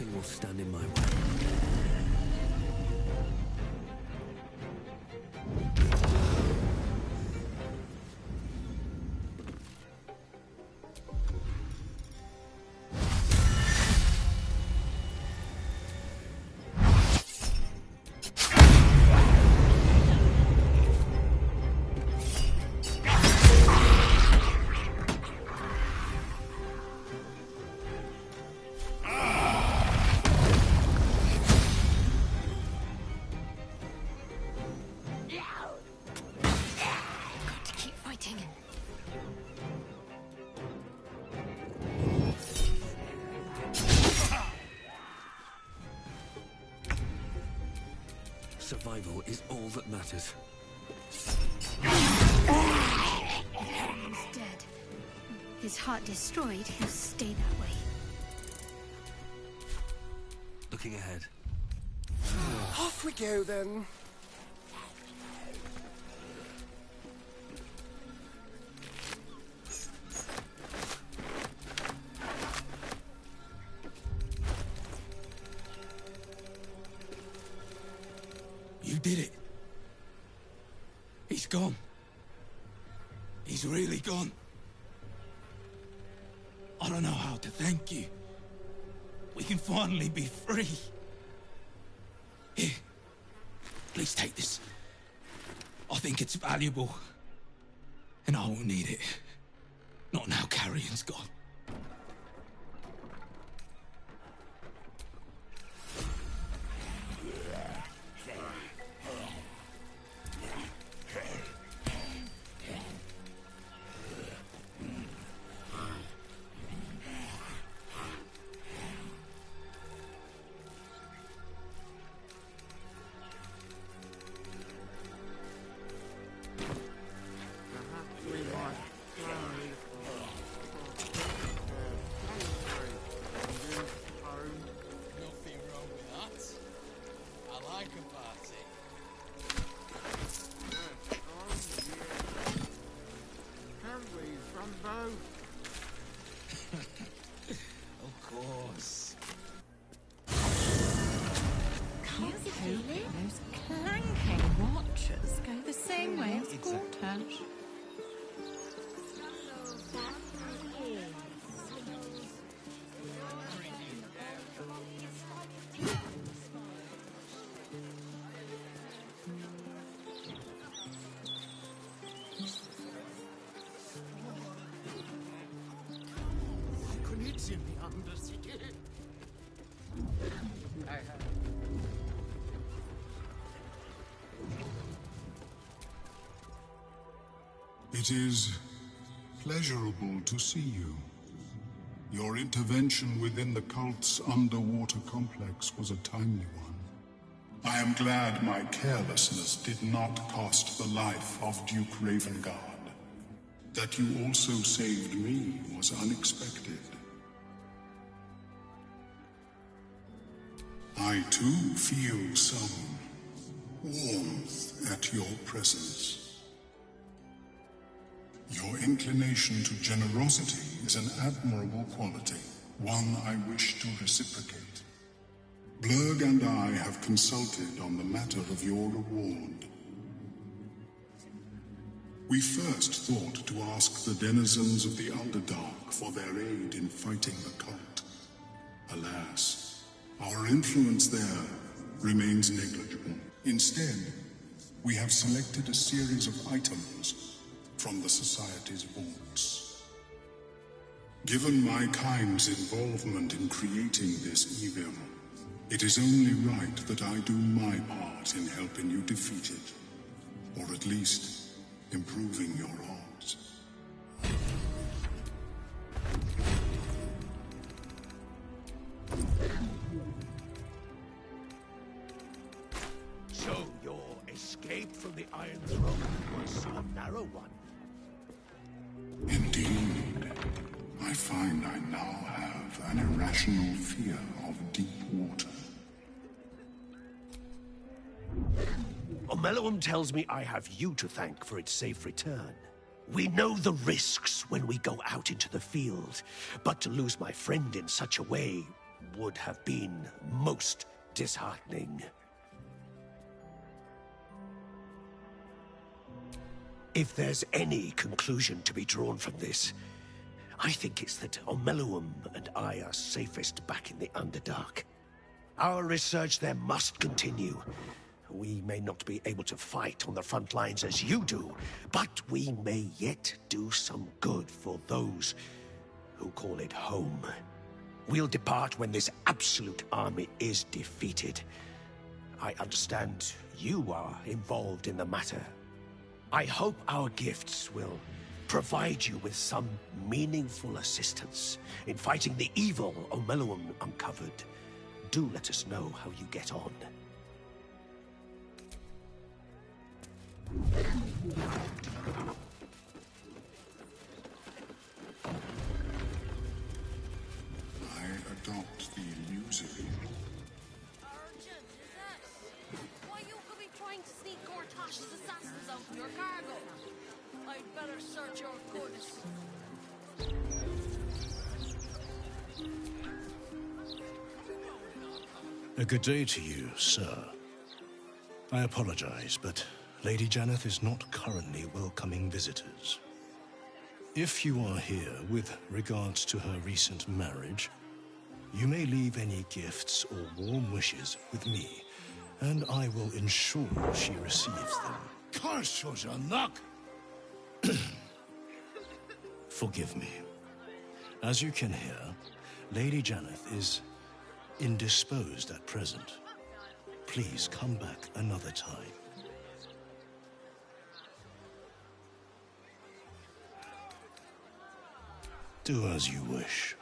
Nothing will stand in my way. Survival is all that matters. He's dead. His heart destroyed, he'll stay that way. Looking ahead. Off we go, then. You did it. He's gone. He's really gone. I don't know how to thank you. We can finally be free. Here, please take this. I think it's valuable. And I won't need it. Not now Carrion's gone. Nothing wrong with that. I like a party. Can we from both? Of course. Can't hope those clanking watchers go the same way as Gortash. Why couldn't it be understood? It is pleasurable to see you. Your intervention within the cult's underwater complex was a timely one. I am glad my carelessness did not cost the life of Duke Ravengard. That you also saved me was unexpected. I too feel some warmth at your presence. Your inclination to generosity is an admirable quality, one I wish to reciprocate. Blurg and I have consulted on the matter of your reward. We first thought to ask the denizens of the Underdark for their aid in fighting the cult. Alas, our influence there remains negligible. Instead, we have selected a series of items from the Society's vaults. Given my kind's involvement in creating this evil, it is only right that I do my part in helping you defeat it, or at least improving your odds. So your escape from the Iron Throne was a narrow one. Indeed. I find I now have an irrational fear of deep water. Omeluum tells me I have you to thank for its safe return. We know the risks when we go out into the field, but to lose my friend in such a way would have been most disheartening. If there's any conclusion to be drawn from this, I think it's that Omeluum and I are safest back in the Underdark. Our research there must continue. We may not be able to fight on the front lines as you do, but we may yet do some good for those who call it home. We'll depart when this absolute army is defeated. I understand you are involved in the matter. I hope our gifts will provide you with some meaningful assistance in fighting the evil Omeluum uncovered. Do let us know how you get on. I adopt the illusory. Urgent, is it? Why you could be trying to sneak Gortash's assassins out of your cargo? I'd better search your goods. A good day to you, sir. I apologize, but Lady Janeth is not currently welcoming visitors. If you are here with regards to her recent marriage, you may leave any gifts or warm wishes with me, and I will ensure she receives them. Forgive me. As you can hear, Lady Janeth is indisposed at present. Please come back another time. Do as you wish.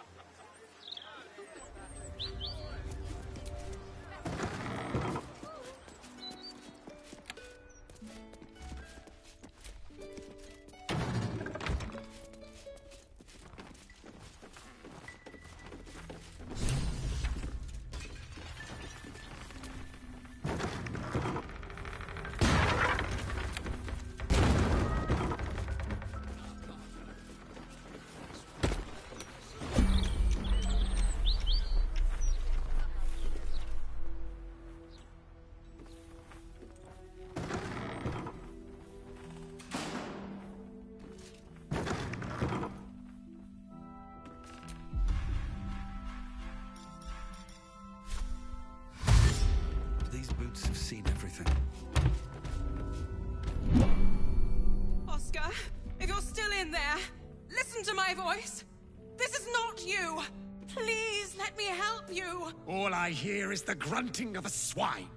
These boots have seen everything. Oscar, if you're still in there, listen to my voice. This is not you. Please let me help you. All I hear is the grunting of a swine.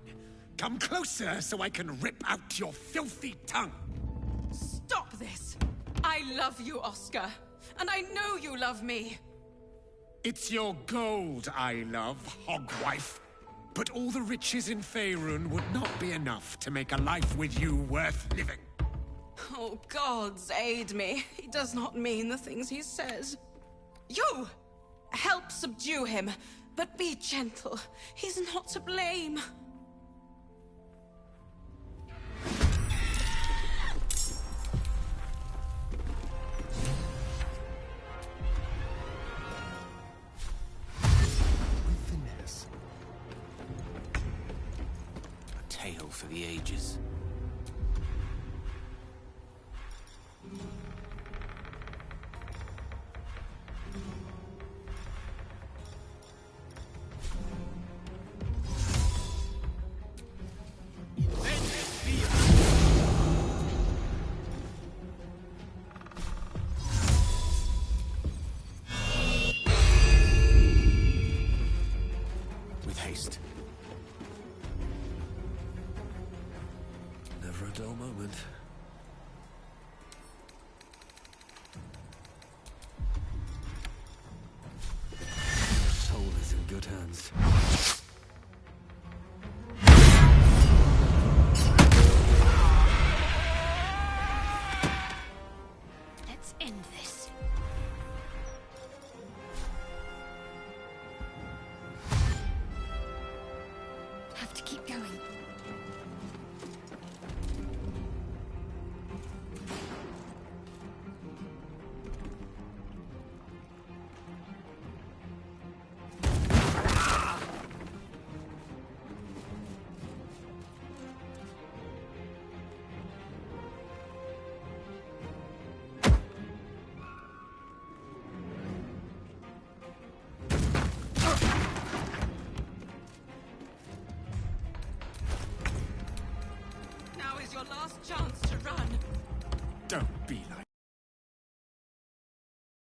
Come closer so I can rip out your filthy tongue. Stop this. I love you, Oscar. And I know you love me. It's your gold I love, hogwife. But all the riches in Faerun would not be enough to make a life with you worth living. Oh, gods aid me. He does not mean the things he says. You! Help subdue him, but be gentle. He's not to blame. Tale for the ages. With haste. Never a dull moment. Your soul is in good hands. Let's end this. Have to keep going. your last chance to run. Don't be like